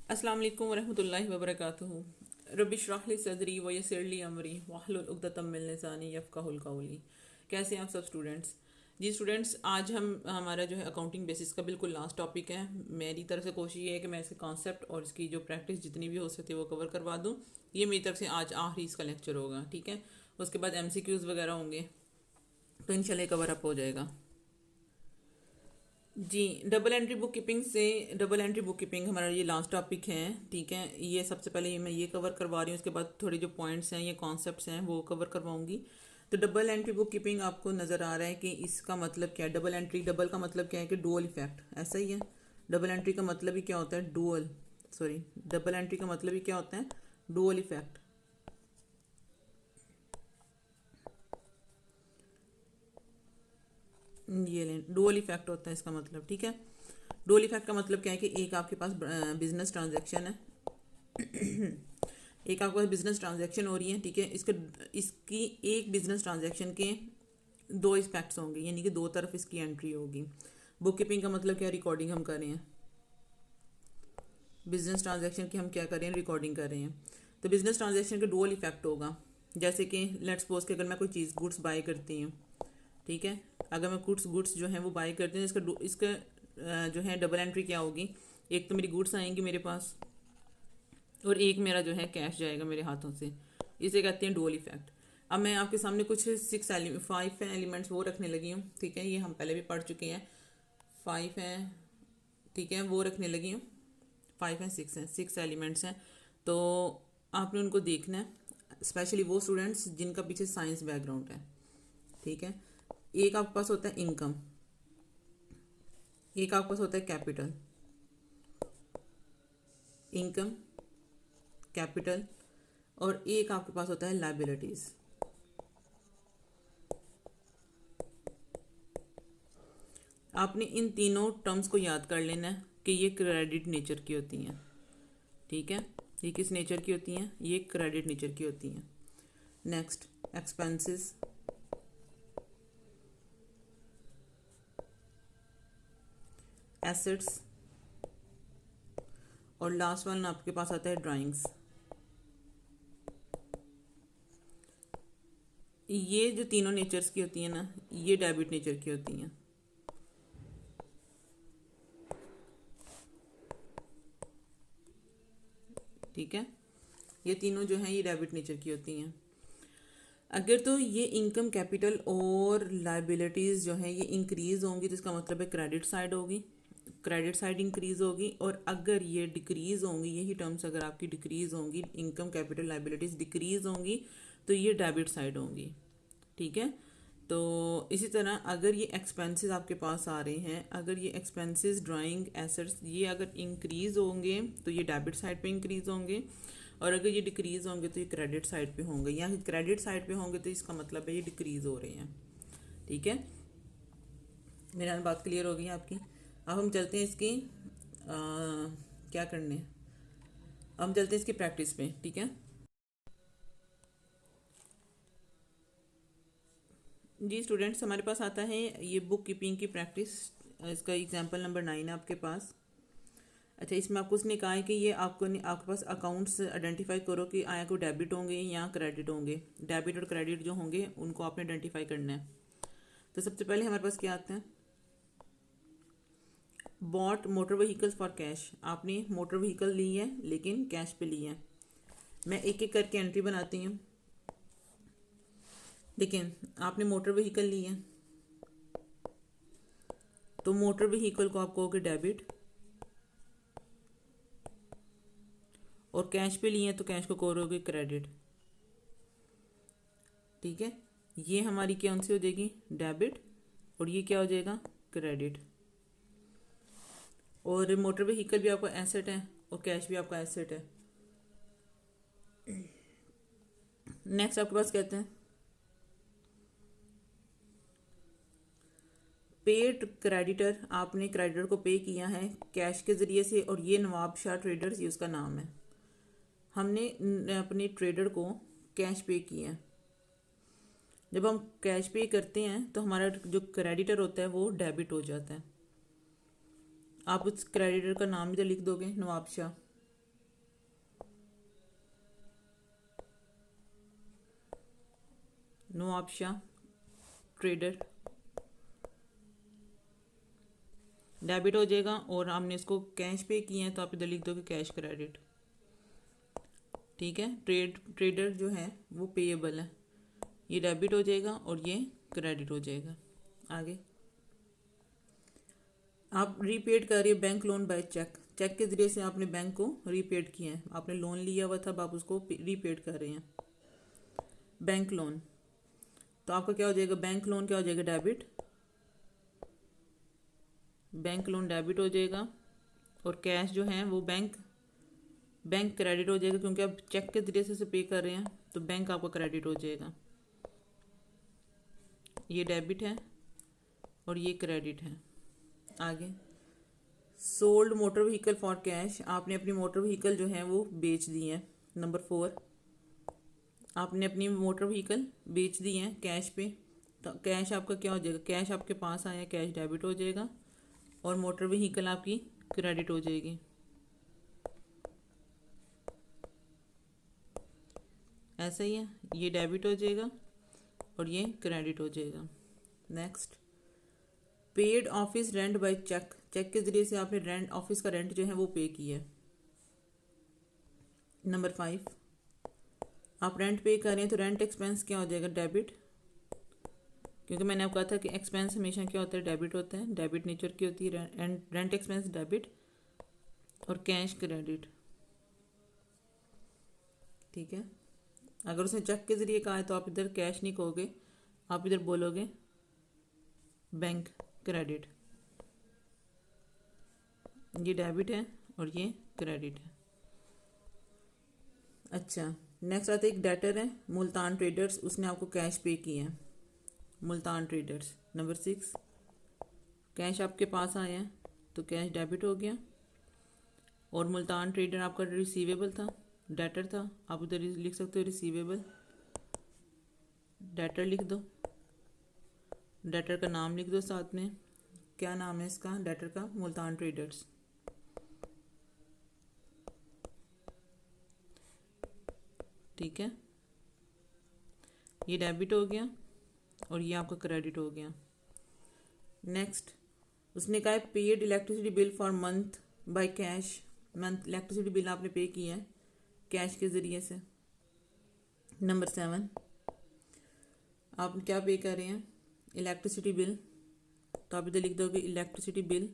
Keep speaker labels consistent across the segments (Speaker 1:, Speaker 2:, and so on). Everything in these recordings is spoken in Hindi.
Speaker 1: अस्सलाम वालेकुम वरहमतुल्लाहि वबरकातुहू। रब्बि इश्रह ली सदरी व यस्सिर ली अमरी वहलुल उक़्दतम मिन लिसानी यफ़क़हुल क़ौली। कैसे हैं आप सब स्टूडेंट्स? जी स्टूडेंट्स, आज हमारा जो है अकाउंटिंग बेसिस का बिल्कुल लास्ट टॉपिक है। मेरी तरफ से कोशिश ये है कि मैं इसके कॉन्सेप्ट और इसकी जो प्रैक्टिस जितनी भी हो सकती है वो कवर करवा दूँ। ये मेरी तरफ से आज आखिरी इसका लेक्चर होगा, ठीक है। उसके बाद MCQs वगैरह होंगे तो इंशाल्लाह कवर अप हो जाएगा। जी, डबल एंट्री बुक कीपिंग से डबल एंट्री बुक कीपिंग हमारा ये लास्ट टॉपिक है, ठीक है। ये सबसे पहले मैं ये कवर करवा रही हूँ, उसके बाद थोड़े जो पॉइंट्स हैं, ये कॉन्सेप्ट्स हैं, वो कवर करवाऊंगी। तो डबल एंट्री बुक कीपिंग आपको नज़र आ रहा है कि इसका मतलब क्या है। डबल एंट्री, डबल का मतलब क्या है कि डुअल इफेक्ट, ऐसा ही है। डबल एंट्री का मतलब ही क्या होता है, डुअल, सॉरी, डबल एंट्री का मतलब ही क्या होता है, डुअल इफेक्ट। ये लें, डुअल इफेक्ट होता है इसका मतलब, ठीक है। डुअल इफेक्ट का मतलब क्या है कि एक आपके पास बिजनेस ट्रांजैक्शन है, एक आपके पास बिजनेस ट्रांजैक्शन हो रही है, ठीक है। इसकी एक बिजनेस ट्रांजैक्शन के दो इफेक्ट्स होंगे, यानी कि दो तरफ इसकी एंट्री होगी। बुक कीपिंग का मतलब क्या, रिकॉर्डिंग हम कर रहे हैं। बिजनेस ट्रांजैक्शन की हम क्या कर रहे हैं, रिकॉर्डिंग कर रहे हैं। तो बिजनेस ट्रांजैक्शन का डुअल इफेक्ट होगा। जैसे कि लेट्स सपोज कि अगर मैं कोई चीज़ गुड्स बाय करती हूँ, ठीक है। अगर मैं गुड्स जो है वो बाय करती हूँ, इसका जो है डबल एंट्री क्या होगी। एक तो मेरी गुड्स आएंगी मेरे पास और एक मेरा जो है कैश जाएगा मेरे हाथों से। इसे कहते हैं डुअल इफेक्ट। अब मैं आपके सामने कुछ 5 एलिमेंट्स वो रखने लगी हूँ, ठीक है। ये हम पहले भी पढ़ चुके हैं, 5 हैं, ठीक है, वो रखने लगी हूँ। 5 हैं, 6 हैं, 6 एलिमेंट्स हैं। तो आपने उनको देखना है, स्पेशली वो स्टूडेंट्स जिनका पीछे साइंस बैकग्राउंड है, ठीक है। एक आपके पास होता है इनकम, एक आपके पास होता है कैपिटल, इनकम, कैपिटल, और एक आपके पास होता है लाइबिलिटीज। आपने इन तीनों टर्म्स को याद कर लेना है कि ये क्रेडिट नेचर की होती हैं, ठीक है। ये किस नेचर की होती हैं, ये क्रेडिट नेचर की होती हैं। नेक्स्ट, एक्सपेंसेस, एसेट्स, और लास्ट वन आपके पास आता है ड्राइंग्स। ये जो तीनों नेचर्स की होती हैं ना, ये डेबिट नेचर की होती हैं, ठीक है। ये तीनों जो हैं ये डेबिट नेचर की होती हैं। अगर तो ये इनकम, कैपिटल और लाइबिलिटीज़ जो हैं ये इंक्रीज होंगी तो इसका मतलब है क्रेडिट साइड होगी, क्रेडिट साइड इंक्रीज होगी। और अगर ये डिक्रीज होंगी, यही टर्म्स अगर आपकी डिक्रीज होंगी, इनकम, कैपिटल, लाइबिलिटीज़ डिक्रीज होंगी तो ये डेबिट साइड होंगी, ठीक है। तो इसी तरह अगर ये एक्सपेंसेस आपके पास आ रहे हैं, अगर ये एक्सपेंसेस, ड्राइंग, एसेट्स, ये अगर इंक्रीज होंगे तो ये डेबिट साइड पे इंक्रीज होंगे, और अगर ये डिक्रीज होंगे तो ये क्रेडिट साइड पे होंगे, या क्रेडिट साइड पे होंगे तो इसका मतलब है ये डिक्रीज हो रहे हैं, ठीक है। मेरा बात क्लियर हो गई है आपकी। अब हम चलते हैं इसकी क्या करने, अब हम चलते हैं इसकी प्रैक्टिस पे, ठीक है। जी स्टूडेंट्स, हमारे पास आता है ये बुक कीपिंग की प्रैक्टिस। इसका एग्जांपल नंबर 9 है आपके पास। अच्छा, इसमें आपको उसने कहा है कि ये आपके पास अकाउंट्स आइडेंटिफाई करो कि आया को डेबिट होंगे या क्रेडिट होंगे। डेबिट और क्रेडिट जो होंगे उनको आपने आइडेंटिफाई करना है। तो सबसे पहले हमारे पास क्या आता है, bought motor vehicles for cash. आपने मोटर व्हीकल ली है लेकिन कैश पे ली है। मैं एक एक करके एंट्री बनाती हूँ। देखिए, आपने मोटर व्हीकल ली है तो मोटर व्हीकल को आप कहोगे डेबिट, और कैश पे लिए हैं तो कैश को कहोगे क्रेडिट, ठीक है। ये हमारी क्या सी हो जाएगी, डेबिट, और ये क्या हो जाएगा, क्रेडिट। और मोटर व्हीकल भी आपका एसेट है और कैश भी आपका एसेट है। नेक्स्ट आपके पास कहते हैं पेड क्रेडिटर। आपने क्रेडिटर को पे किया है कैश के ज़रिए से, और ये नवाब शाह ट्रेडर्स ये उसका नाम है। हमने अपने ट्रेडर को कैश पे किया है। जब हम कैश पे करते हैं तो हमारा जो क्रेडिटर होता है वो डेबिट हो जाता है। आप उस क्रेडिटर का नाम भी तो लिख दोगे, नवाब शाह, नवाब शाह ट्रेडर डेबिट हो जाएगा। और हमने इसको कैश पे किए हैं तो आप इधर लिख दोगे कैश क्रेडिट। ठीक है, ट्रेडर जो है वो पेएबल है, ये डेबिट हो जाएगा और ये क्रेडिट हो जाएगा। आगे आप रीपेड कर रही है bank loan by cheque, cheque के ज़रिए से आपने बैंक को रीपेड किया है, आपने लोन लिया हुआ था, अब आप उसको रीपेड कर रहे हैं। बैंक लोन तो आपका क्या हो जाएगा, बैंक लोन क्या हो जाएगा, डेबिट, बैंक लोन डेबिट हो जाएगा। और कैश जो है वो बैंक क्रेडिट हो जाएगा, क्योंकि आप चेक के ज़रिए से उसे पे कर रहे हैं तो बैंक आपका क्रेडिट हो जाएगा। ये डेबिट है और ये क्रेडिट है। आगे sold motor vehicle for cash, आपने अपनी मोटर व्हीकल जो है वो बेच दी है। नंबर 4, आपने अपनी मोटर व्हीकल बेच दी है कैश पे, तो कैश आपका क्या हो जाएगा, कैश आपके पास आया, कैश डेबिट हो जाएगा और मोटर व्हीकल आपकी क्रेडिट हो जाएगी। ऐसा ही है, ये डेबिट हो जाएगा और ये क्रेडिट हो जाएगा। Next paid office rent by cheque, cheque के ज़रिए से आपने रेंट, ऑफिस का रेंट जो है वो पे किया है। नंबर 5, आप रेंट पे कर रहे हैं तो रेंट एक्सपेंस क्या हो जाएगा, डेबिट, क्योंकि मैंने आपको कहा था कि एक्सपेंस हमेशा क्या होता है, डेबिट होता है, डेबिट नेचर की होती है रेंट एक्सपेंस डेबिट और कैश क्रेडिट। ठीक है, अगर उसने चेक के ज़रिए कहा है तो आप इधर कैश नहीं कहोगे, आप इधर बोलोगे बैंक क्रेडिट। ये डेबिट है और ये क्रेडिट है। अच्छा, नेक्स्ट आता है एक डेटर है मुल्तान ट्रेडर्स, उसने आपको कैश पे किया है, मुल्तान ट्रेडर्स। नंबर 6, कैश आपके पास आया है तो कैश डेबिट हो गया और मुल्तान ट्रेडर आपका रिसीवेबल था, डेटर था, आप उधर लिख सकते हो रिसीवेबल, डेटर लिख दो, डेटर का नाम लिख दो साथ में, क्या नाम है इसका डेटर का, मुल्तान ट्रेडर्स। ठीक है, ये डेबिट हो गया और ये आपका क्रेडिट हो गया। नेक्स्ट उसने कहा है paid electricity bill for month by cash, month electricity bill आपने पे किया है कैश के ज़रिए से। नंबर 7, आप क्या पे कर रहे हैं, इलेक्ट्रिसिटी बिल, तो आप इधर लिख दोगे electricity bill,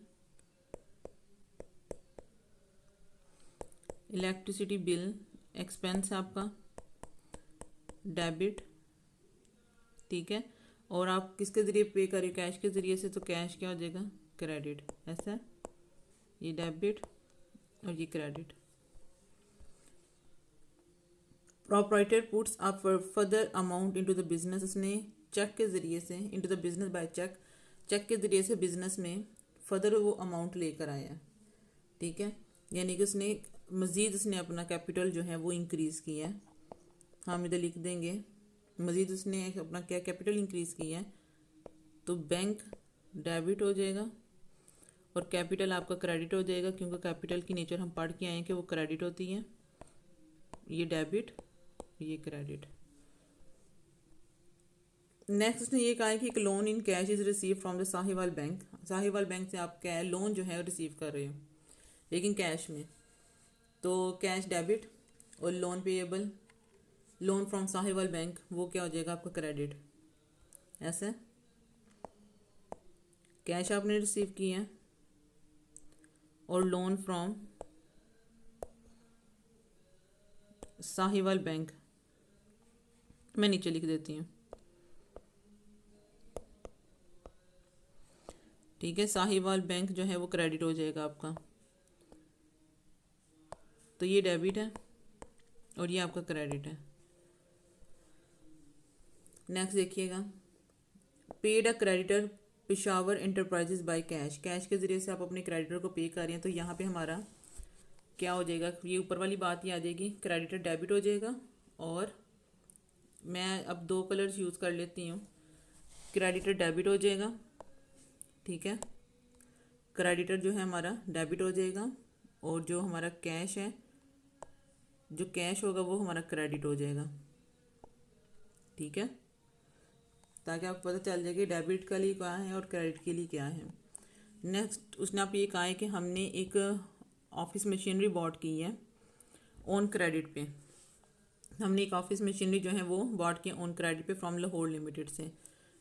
Speaker 1: electricity bill expense है आपका डेबिट। ठीक है, और आप किसके ज़रिए पे करें, कैश के ज़रिए से, तो कैश क्या हो जाएगा, क्रेडिट। ऐसा, ये डेबिट और ये credit. Proprietor puts up further amount into the business, उसने चेक के ज़रिए से, into the business by cheque, cheque के ज़रिए से बिजनेस में फर्दर वो अमाउंट लेकर आया। ठीक है, यानी कि उसने मज़ीद उसने अपना कैपिटल जो है वो इंक्रीज़ किया है। हम इधर लिख देंगे मज़ीद उसने अपना क्या कैपिटल इंक्रीज़ किया है, तो बैंक डेबिट हो जाएगा और कैपिटल आपका क्रेडिट हो जाएगा, क्योंकि कैपिटल की नेचर हम पढ़ के आए हैं कि वो क्रेडिट होती है। ये डेबिट, ये क्रेडिट। नेक्स्ट उसने ये कहा है कि एक loan in cash is receive from the Sahiwal bank, Sahiwal bank से आप क्या लोन जो है रिसीव कर रहे हो लेकिन कैश में, तो कैश डेबिट और loan payable, loan from Sahiwal bank वो क्या हो जाएगा आपका क्रेडिट। ऐसे कैश आपने रिसीव किया है और लोन फ्रॉम साहिवाल बैंक मैं नीचे लिख देती हूँ। ठीक है, साहिवाल बैंक जो है वो क्रेडिट हो जाएगा आपका, तो ये डेबिट है और ये आपका क्रेडिट है। नेक्स्ट देखिएगा, paid a creditor Peshawar enterprises by cash, cash के ज़रिए से आप अपने क्रेडिटर को पे कर रहे हैं, तो यहाँ पे हमारा क्या हो जाएगा, ये ऊपर वाली बात ही आ जाएगी, क्रेडिटर डेबिट हो जाएगा। और मैं अब 2 कलर्स यूज़ कर लेती हूँ, क्रेडिटर डेबिट हो जाएगा। ठीक है, क्रेडिटर जो है हमारा डेबिट हो जाएगा और जो हमारा कैश है, जो कैश होगा वो हमारा क्रेडिट हो जाएगा। ठीक है, ताकि आपको पता चल जाए कि डेबिट के लिए क्या है और क्रेडिट के लिए क्या है। नेक्स्ट उसने आप ये कहा है कि हमने एक ऑफिस मशीनरी बॉट की है ऑन क्रेडिट पे। हमने एक ऑफिस मशीनरी जो है वो बॉट की ऑन क्रेडिट पे फ्रॉम लाहौर लिमिटेड से।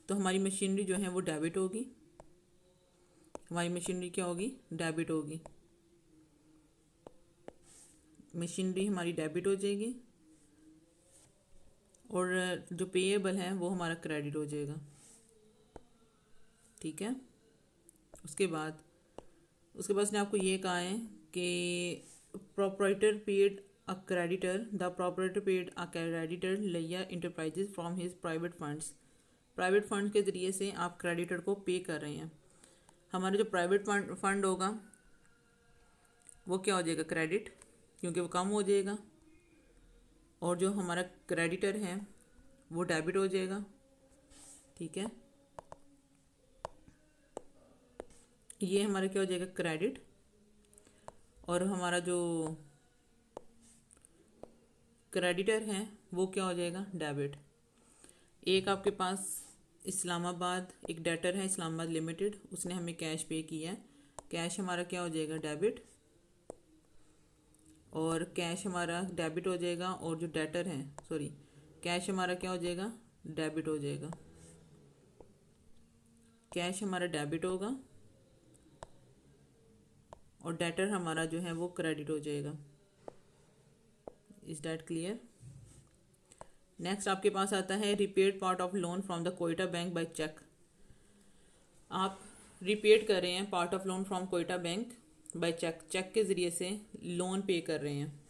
Speaker 1: तो हमारी मशीनरी जो है वो डेबिट होगी, हमारी मशीनरी क्या होगी, डेबिट होगी। मशीनरी हमारी डेबिट हो जाएगी और जो पेएबल है वो हमारा क्रेडिट हो जाएगा। ठीक है। उसके बाद उसने आपको ये कहा है कि proprietor paid a creditor, the proprietor paid a creditor लिया enterprises from his private funds. Private fund के ज़रिए से आप क्रेडिटर को पे कर रहे हैं। हमारा जो प्राइवेट फंड होगा वो क्या हो जाएगा, क्रेडिट, क्योंकि वो कम हो जाएगा। और जो हमारा क्रेडिटर है वो डेबिट हो जाएगा। ठीक है, ये हमारा क्या हो जाएगा, क्रेडिट। और हमारा जो क्रेडिटर है वो क्या हो जाएगा, डेबिट। एक आपके पास इस्लामाबाद एक डेटर है इस्लामाबाद लिमिटेड, उसने हमें कैश पे किया है। कैश हमारा क्या हो जाएगा, डेबिट। और कैश हमारा डेबिट हो जाएगा और जो डेटर है कैश हमारा क्या हो जाएगा, डेबिट हो जाएगा। कैश हमारा डेबिट होगा और डेटर हमारा जो है वो क्रेडिट हो जाएगा। Is that clear? नेक्स्ट आपके पास आता है repaid part of loan from the Quetta bank by cheque. आप रिपेड कर रहे हैं part of loan from Quetta bank by cheque, cheque के ज़रिए से लोन पे कर रहे हैं।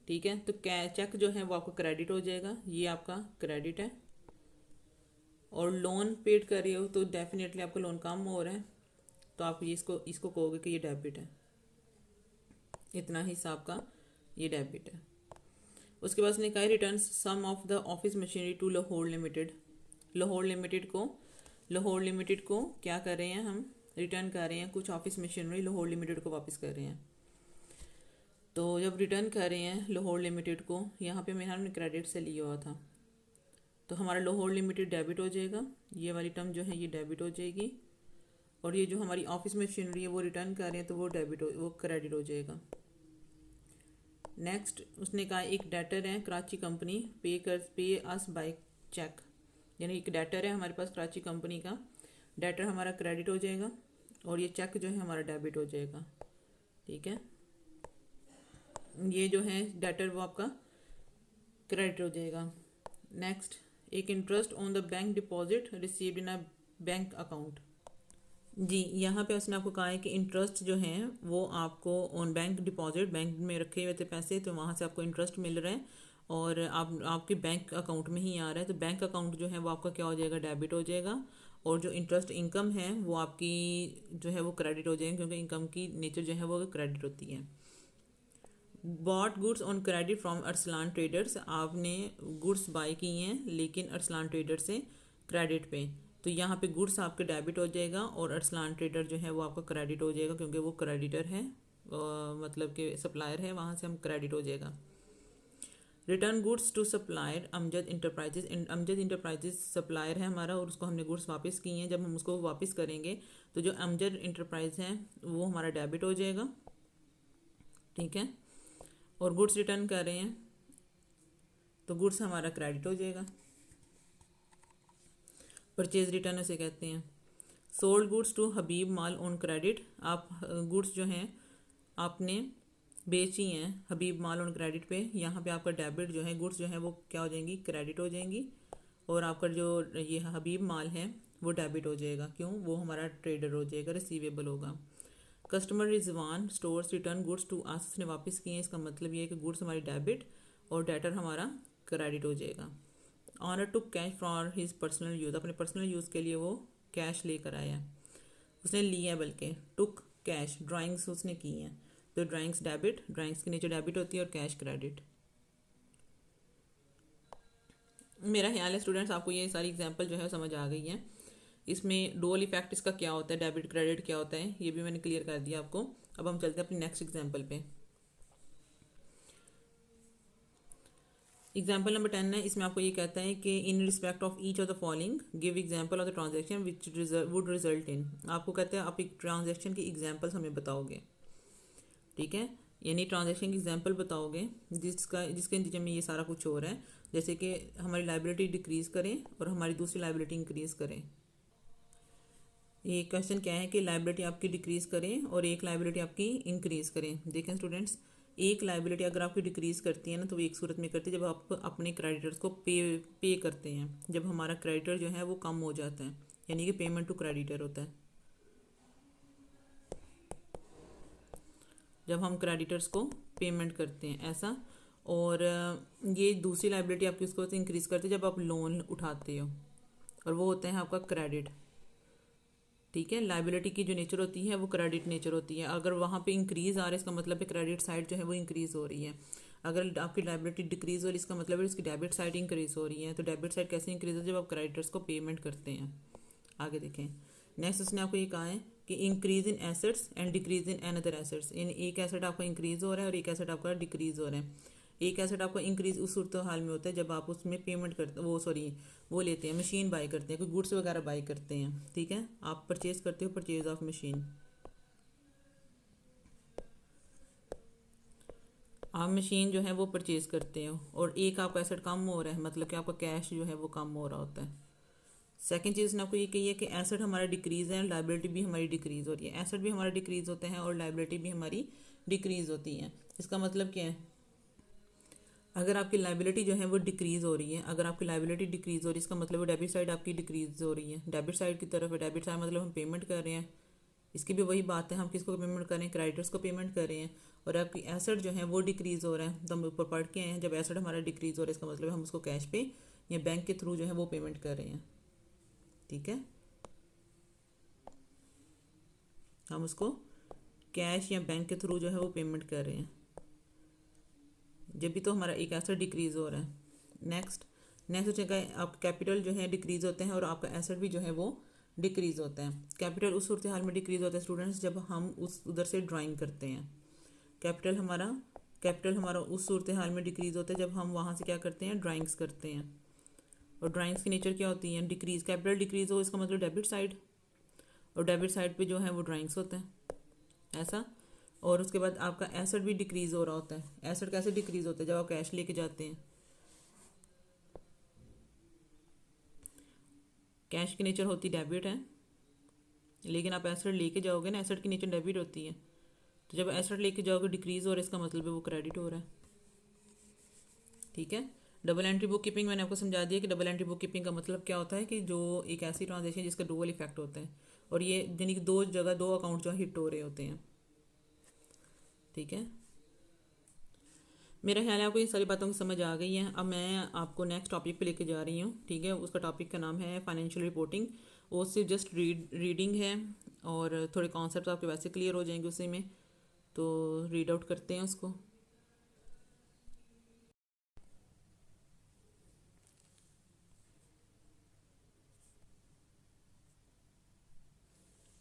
Speaker 1: ठीक है, तो चेक जो है वो आपका क्रेडिट हो जाएगा, ये आपका क्रेडिट है। और लोन पेड कर रहे हो तो डेफिनेटली आपका लोन कम हो रहा है, तो आप ये इसको कहोगे कि ये डेबिट है, इतना हिसाब का ये डेबिट है। उसके बाद उसने कहा return some of the office machinery to Lahore limited. Lahore limited को क्या कर रहे हैं, हम रिटर्न कर रहे हैं कुछ ऑफिस मशीनरी लाहौर लिमिटेड को वापस कर रहे हैं। तो जब रिटर्न कर रहे हैं लाहौर लिमिटेड को, यहाँ पे हमने क्रेडिट से लिया हुआ था, तो हमारा लाहौर लिमिटेड डेबिट हो जाएगा, ये वाली टर्म जो है ये डेबिट हो जाएगी। और ये जो हमारी ऑफिस मशीनरी है वो रिटर्न कर रहे हैं तो वो क्रेडिट हो जाएगा। नेक्स्ट उसने कहा एक डेटर है कराची कंपनी पे अस बाय चेक, यानी एक डेटर है हमारे पास कराची कंपनी का, डेटर हमारा क्रेडिट हो जाएगा और ये चेक जो है हमारा डेबिट हो जाएगा। ठीक है, ये जो है डेटर वो आपका क्रेडिट हो जाएगा। नेक्स्ट एक interest on the bank deposit received in a bank account. जी, यहाँ पे उसने आपको कहा है कि इंटरेस्ट जो है वो आपको ऑन बैंक डिपॉजिट, बैंक में रखे हुए थे पैसे तो वहाँ से आपको इंटरेस्ट मिल रहा है और आपके बैंक अकाउंट में ही आ रहा है, तो बैंक अकाउंट जो है वो आपका क्या हो जाएगा, डेबिट हो जाएगा। और जो इंटरेस्ट इनकम है वो आपकी जो है वो क्रेडिट हो जाएगी, क्योंकि इनकम की नेचर जो है वो क्रेडिट होती है। Bought goods on credit from Arsalan traders, आपने गुड्स बाय की हैं लेकिन अरसलान ट्रेडर से क्रेडिट पे, तो यहाँ पे गुड्स आपके डेबिट हो जाएगा और अरसलान ट्रेडर जो है वो आपका क्रेडिट हो जाएगा, क्योंकि वो क्रेडिटर है, मतलब कि सप्लायर है, वहाँ से हम क्रेडिट हो जाएगा। Return goods to supplier Amjad enterprises supplier है हमारा और उसको हमने गुड्स वापस किए हैं। जब हम उसको वापस करेंगे तो जो अमजद इंटरप्राइज है वो हमारा डेबिट हो जाएगा। ठीक है, और गुड्स रिटर्न कर रहे हैं तो गुड्स हमारा क्रेडिट हो जाएगा। परचेज रिटर्न उसे कहते हैं। सोल्ड गुड्स टू हबीब माल ऑन क्रेडिट, आप गुड्स जो हैं आपने बेची हैं हबीब माल ऑन क्रेडिट पे, यहाँ पे आपका डेबिट जो है गुड्स जो है वो क्या हो जाएंगी, क्रेडिट हो जाएंगी। और आपका जो ये हबीब माल है वो डेबिट हो जाएगा, क्यों, वो हमारा ट्रेडर हो जाएगा, रिसीवेबल होगा। Customer Rizwan stores return goods to us, उसने वापस किए हैं, इसका मतलब ये है कि गुड्स हमारी डेबिट और डेटर हमारा क्रेडिट हो जाएगा। Owner to cash for his personal use, अपने पर्सनल यूज़ के लिए वो कैश लेकर आया, उसने लिया, बल्कि टुक कैश, ड्राइंग्स उसने की हैं, तो ड्राइंग्स डेबिट, ड्राइंग्स की नीचे डेबिट होती है और कैश क्रेडिट। मेरा ख्याल है स्टूडेंट्स आपको ये सारी एग्जांपल जो है समझ आ गई है। इसमें डुअल इफेक्ट इसका क्या होता है, डेबिट क्रेडिट क्या होता है, ये भी मैंने क्लियर कर दिया आपको। अब हम चलते हैं अपनी नेक्स्ट एग्जांपल पे। एग्जाम्पल नंबर 10 है, इसमें आपको ये कहता है कि in respect of each of the following give example of the transaction which would result in. आपको कहते हैं आप एक ट्रांजेक्शन की एग्जाम्पल्स हमें बताओगे, ठीक है, यानी ट्रांजेक्शन की एग्जाम्पल बताओगे जिसके नतीजे में ये सारा कुछ हो रहा है, जैसे कि हमारी लाइबिलिटी डिक्रीज करें और हमारी दूसरी लाइबिलिटी इंक्रीज करें। ये क्वेश्चन क्या है कि लाइबिलिटी आपकी डिक्रीज करें और एक लाइबिलिटी आपकी इंक्रीज करें। देखें स्टूडेंट्स, एक लाइबिलिटी अगर आपकी डिक्रीज करती है ना, तो वो एक सूरत में करती है जब आप अपने क्रेडिटर्स को पे करते हैं, जब हमारा क्रेडिटर जो है वो कम हो जाता है, यानी कि पेमेंट टू क्रेडिटर होता है, जब हम क्रेडिटर्स को पेमेंट करते हैं ऐसा। और ये दूसरी लाइबिलिटी आपकी उसको इंक्रीज करती है जब आप लोन उठाते हो, और वो होता है आपका क्रेडिट, ठीक है। लाइबिलिटी की जो नेचर होती है वो क्रेडिट नेचर होती है। अगर वहाँ पे इंक्रीज आ रहा है इसका मतलब है क्रेडिट साइड जो है वो इंक्रीज हो रही है। अगर आपकी लाइबिलिटी डिक्रीज हो रही है इसका मतलब है उसकी डेबिट साइड इंक्रीज हो रही है। तो डेबिट साइड कैसे इंक्रीज हो, जब आप क्रेडिटर्स को पेमेंट करते हैं। आगे देखें, नेक्स्ट उसने आपको ये कहा है कि increase in assets and decrease in another assets, in एक एसेट आपका इंक्रीज हो रहा है और एक एसेट आपका डिक्रीज हो रहा है। एक एसेट आपका इंक्रीज उस सूरत हाल में होता है जब आप उसमें पेमेंट करते वो लेते हैं, मशीन बाई करते हैं, कोई गुड्स वगैरह बाई करते हैं, ठीक है, आप परचेज करते हो, परचेज ऑफ मशीन, आप मशीन जो है वो परचेज करते हो। और एक आपका एसेट कम हो रहा है, मतलब कि आपका कैश जो है वो कम हो रहा होता है। सेकंड चीज़ ने आपको ये कही है कि एसेट हमारा डिक्रीज है, लाइबिलिटी भी हमारी डिक्रीज हो रही है। एसेट भी हमारा डिक्रीज होते हैं और लाइबिलिटी भी हमारी डिक्रीज होती है। इसका मतलब क्या है, अगर आपकी लाइबिलिटी जो है वो डिक्रीज हो रही है, अगर आपकी लाइबिलिटी डिक्रीज हो रही है इसका मतलब वो डेबिट साइड आपकी डिक्रीज हो रही है, डेबिट साइड की तरफ है। डेबिट साइड मतलब हम पेमेंट कर रहे हैं, इसकी भी वही बात है, हम किसको पेमेंट कर रहे हैं, क्रेडिटर्स को पेमेंट कर रहे हैं। और आपकी एसेट जो है वो डिक्रीज हो रहा है, तो हम ऊपर पढ़ के आए हैं, जब एसेट हमारा डिक्रीज हो रहा है इसका मतलब हम उसको कैश पे या बैंक के थ्रू जो है वो पेमेंट कर रहे हैं, ठीक है, हम उसको कैश या बैंक के थ्रू जो है वो पेमेंट कर रहे हैं, जब भी तो हमारा एक एसेट डिक्रीज हो रहा है। नेक्स्ट नेक्स्ट जगह आप कैपिटल जो है डिक्रीज होते हैं और आपका एसेट भी जो है वो डिक्रीज होता है। कैपिटल उस सूरत हाल में डिक्रीज होता है स्टूडेंट्स जब हम उस उधर से ड्राइंग करते हैं। कैपिटल हमारा उस सूरत हाल में डिक्रीज होता है जब हम वहाँ से क्या करते हैं, ड्राइंग्स करते हैं। और ड्राइंग्स की नेचर क्या होती है, डिक्रीज, कैपिटल डिक्रीज हो इसका मतलब डेबिट साइड, और डेबिट साइड पे जो है वो ड्राइंग्स होते हैं ऐसा। और उसके बाद आपका एसेट भी डिक्रीज हो रहा होता है। एसेट कैसे डिक्रीज होता है, जब आप कैश लेके जाते हैं, कैश की नेचर होती डेबिट है, लेकिन आप एसेट लेके जाओगे ना, एसेट की नेचर डेबिट होती है, तो जब एसेट लेके जाओगे डिक्रीज हो रहा है इसका मतलब है वो क्रेडिट हो रहा है, ठीक है। डबल एंट्री बुक कीपिंग मैंने आपको समझा दिया कि डबल एंट्री बुक कीपिंग का मतलब क्या होता है, कि जो एक ऐसी ट्रांजेक्शन जिसका डुअल इफेक्ट होता है, और ये यानी कि दो जगह दो अकाउंट जो हिट हो रहे होते हैं, ठीक है। मेरा ख्याल है आपको ये सारी बातों की समझ आ गई है। अब मैं आपको नेक्स्ट टॉपिक पे लेके जा रही हूँ, ठीक है। उसका टॉपिक का नाम है फाइनेंशियल रिपोर्टिंग। वो सिर्फ जस्ट रीडिंग है और थोड़े कॉन्सेप्ट आपके वैसे क्लियर हो जाएंगे उसी में, तो रीड आउट करते हैं उसको।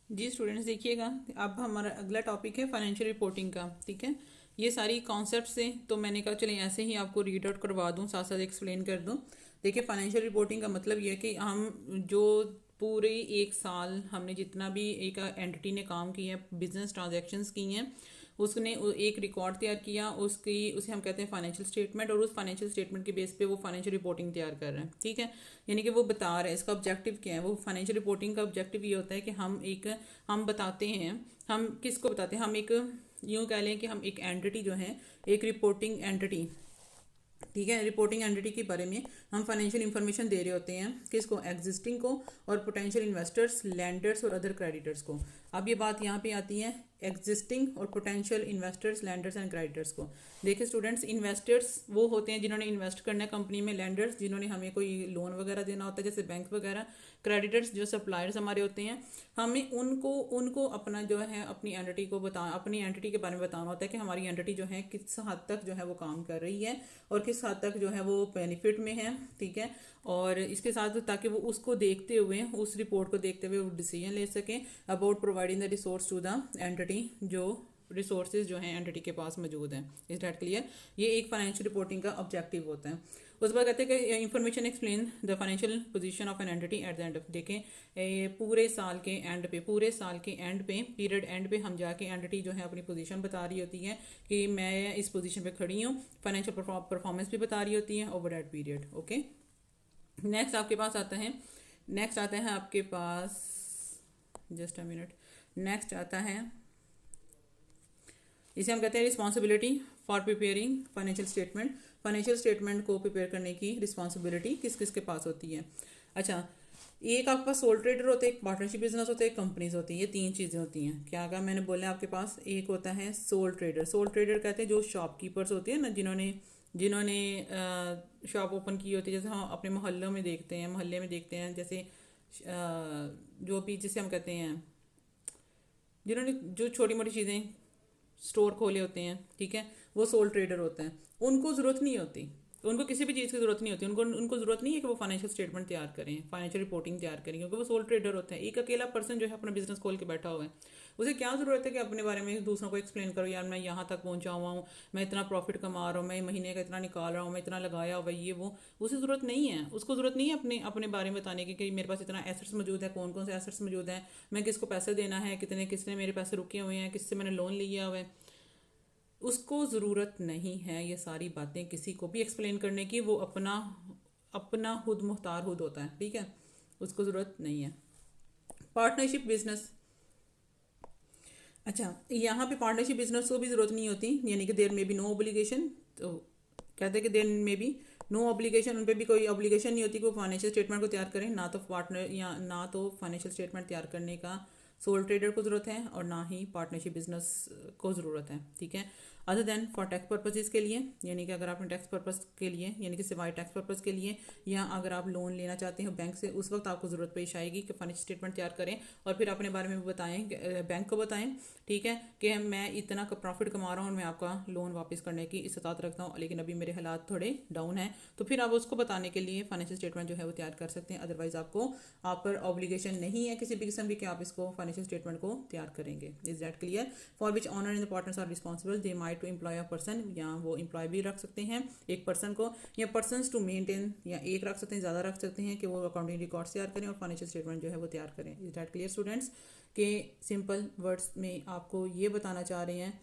Speaker 1: जी स्टूडेंट्स देखिएगा, अब हमारा अगला टॉपिक है फाइनेंशियल रिपोर्टिंग का, ठीक है। ये सारी कॉन्सेप्ट्स हैं, तो मैंने कहा चलिए ऐसे ही आपको रीड आउट करवा दूँ, साथ साथ एक्सप्लेन कर दूँ। देखिए फाइनेंशियल रिपोर्टिंग का मतलब ये है कि हम जो पूरे एक साल हमने जितना भी एक एंटिटी ने काम किया है, बिजनेस ट्रांजैक्शंस की हैं, उसने एक रिकॉर्ड तैयार किया, उसे हम कहते हैं फाइनेंशियल स्टेटमेंट, और उस फाइनेंशियल स्टेटमेंट के बेस पे वो फाइनेंशियल रिपोर्टिंग तैयार कर रहे हैं, ठीक है। यानी कि वो बता रहे हैं इसका ऑब्जेक्टिव क्या है। वो फाइनेंशियल रिपोर्टिंग का ऑब्जेक्टिव ये होता है कि हम बताते हैं, हम किसको बताते हैं, हम एक यूँ कह लें कि हम एक एंटिटी जो है, एक रिपोर्टिंग एंटिटी, ठीक है, रिपोर्टिंग एंटिटी के बारे में हम फाइनेंशियल इंफॉर्मेशन दे रहे होते हैं, किसको, एग्जिस्टिंग को, और पोटेंशियल इन्वेस्टर्स, लैंडर्स और अदर क्रेडिटर्स को। अब ये बात यहाँ पे आती है एग्जिस्टिंग और potential investors, landers and creditors को। देखिए स्टूडेंट्स, इन्वेस्टर्स वो होते हैं जिन्होंने इन्वेस्ट करना है कंपनी में, लैंडर्स जिन्होंने हमें कोई लोन वगैरह देना होता है जैसे बैंक वगैरह, क्रेडिटर्स जो सप्लायर्स हमारे होते हैं, हमें उनको उनको अपना जो है अपनी एंटिटी के बारे में बताना होता है कि हमारी एंटिटी जो है किस हद तक जो है वो काम कर रही है और किस हद तक जो है वो बेनिफिट में है, ठीक है। और इसके साथ ताकि वो उसको देखते हुए, उस रिपोर्ट को देखते हुए वो डिसीजन ले सकें about providing the resource to the entity जो रिसोर्सेज जो हैं एंटिटी के पास मौजूद हैं। Is that clear? ये एक फाइनेंशियल रिपोर्टिंग का ऑब्जेक्टिव होता है। उस बार कहते हैं कि information explain the financial position of an entity at the end of, देखें पूरे साल के एंड पे पीरियड एंड पे हम जाके एंटिटी जो है अपनी पोजीशन बता रही होती है कि मैं इस पोजीशन पे खड़ी हूँ, फाइनेंशियल परफॉर्मेंस भी बता रही होती है over that period. Okay, next आपके पास आता है आपके पास, जस्ट अ मिनट, नेक्स्ट आता है, इसे हम कहते हैं responsibility for preparing financial statement. Financial statement को प्रिपेयर करने की रिस्पॉन्सिबिलिटी किस किस के पास होती है? अच्छा, एक आपके पास सोल ट्रेडर होते हैं, एक पार्टनरशिप बिजनेस होते हैं, कंपनीज होती हैं, ये तीन चीज़ें होती हैं। क्या कहा मैंने? बोला आपके पास एक होता है सोल ट्रेडर। सोल ट्रेडर कहते हैं जो शॉपकीपर्स होते हैं ना, जिन्होंने शॉप ओपन की होती है, जैसे हम अपने मोहल्ले में देखते हैं जैसे जो भी जिसे हम कहते हैं, जिन्होंने जो छोटी मोटी चीज़ें स्टोर खोले होते हैं, ठीक है, वो सोल ट्रेडर होते हैं। उनको ज़रूरत नहीं होती, उनको किसी भी चीज़ की ज़रूरत नहीं होती, उनको ज़रूरत नहीं है कि वो फाइनेंशियल स्टेटमेंट तैयार करें, फाइनेंशियल रिपोर्टिंग तैयार करें, क्योंकि वो सोल ट्रेडर होते हैं। एक अकेला पर्सन जो है अपना बिजनेस खोल के बैठा हुआ है, उसे क्या ज़रूरत है कि अपने बारे में दूसरों को एक्सप्लेन करो, यार मैं यहाँ तक पहुँचा हुआ हूँ, मैं इतना प्रॉफिट कमा रहा हूँ, मैं महीने का इतना निकाल रहा हूँ, मैं इतना लगाया हुआ, ये वो। उसे ज़रूरत नहीं है, उसको ज़रूरत नहीं है अपने बारे में बताने की कि मेरे पास इतना एसेट्स मौजूद है, कौन कौन से एसेट्स मौजूद हैं, मैं किसको पैसे देना है, किसने मेरे पैसे रुके हुए हैं, किससे मैंने लोन लिया हुआ है। उसको ज़रूरत नहीं है ये सारी बातें किसी को भी एक्सप्लेन करने की, वो अपना खुद मुख्तार खुद होता है, ठीक है, उसको ज़रूरत नहीं है। पार्टनरशिप बिजनेस, अच्छा यहाँ पे पार्टनरशिप बिजनेस को भी ज़रूरत नहीं होती, यानी कि देयर में भी नो ऑब्लिगेशन। तो कहते हैं कि देयर में भी नो ऑब्लिगेशन, उन पर भी कोई ऑब्लिगेशन नहीं होती कि वो फाइनेंशियल स्टेटमेंट को तैयार करें, ना तो पार्टनर या ना तो फाइनेंशियल स्टेटमेंट तैयार करने का सोल ट्रेडर को ज़रूरत है और ना ही पार्टनरशिप बिजनेस को ज़रूरत है, ठीक है। Other than for tax purposes के लिए, यानी कि अगर आपने टैक्स पर्पस के लिए, यानी कि सिवाय टैक्स पर्पस के लिए, या अगर आप लोन लेना चाहते हो बैंक से, उस वक्त आपको ज़रूरत पेश आएगी कि फाइनेंशियल स्टेटमेंट तैयार करें और फिर अपने बारे में बताएं, बैंक को बताएं, ठीक है, कि मैं इतना प्रॉफिट कमा रहा हूँ और मैं आपका लोन वापस करने की इस्तात रखता हूँ, लेकिन अभी मेरे हालात थोड़े डाउन हैं, तो फिर आप उसको बताने के लिए फाइनेंशियल स्टेटमेंट जो है वो तैयार कर सकते हैं। अदरवाइज आप पर ऑब्लिगेशन नहीं है किसी भी किस्म की कि आप इसको फाइनेंशियल स्टेटमेंट को तैयार करेंगे। Is that clear? For which owner in the partners are responsible, they might to employ a person, या वो एम्प्लॉय भी रख सकते हैं एक पर्सन को, या पर्सनस टू मेंटेन, या एक रख सकते हैं, ज़्यादा रख सकते हैं, कि वो अकाउंटिंग रिकॉर्ड्स तैयार करें और फाइनेंशियल स्टेटमेंट जो है वो तैयार करें। Is that clear students? के सिंपल वर्ड्स में आपको ये बताना चाह रहे हैं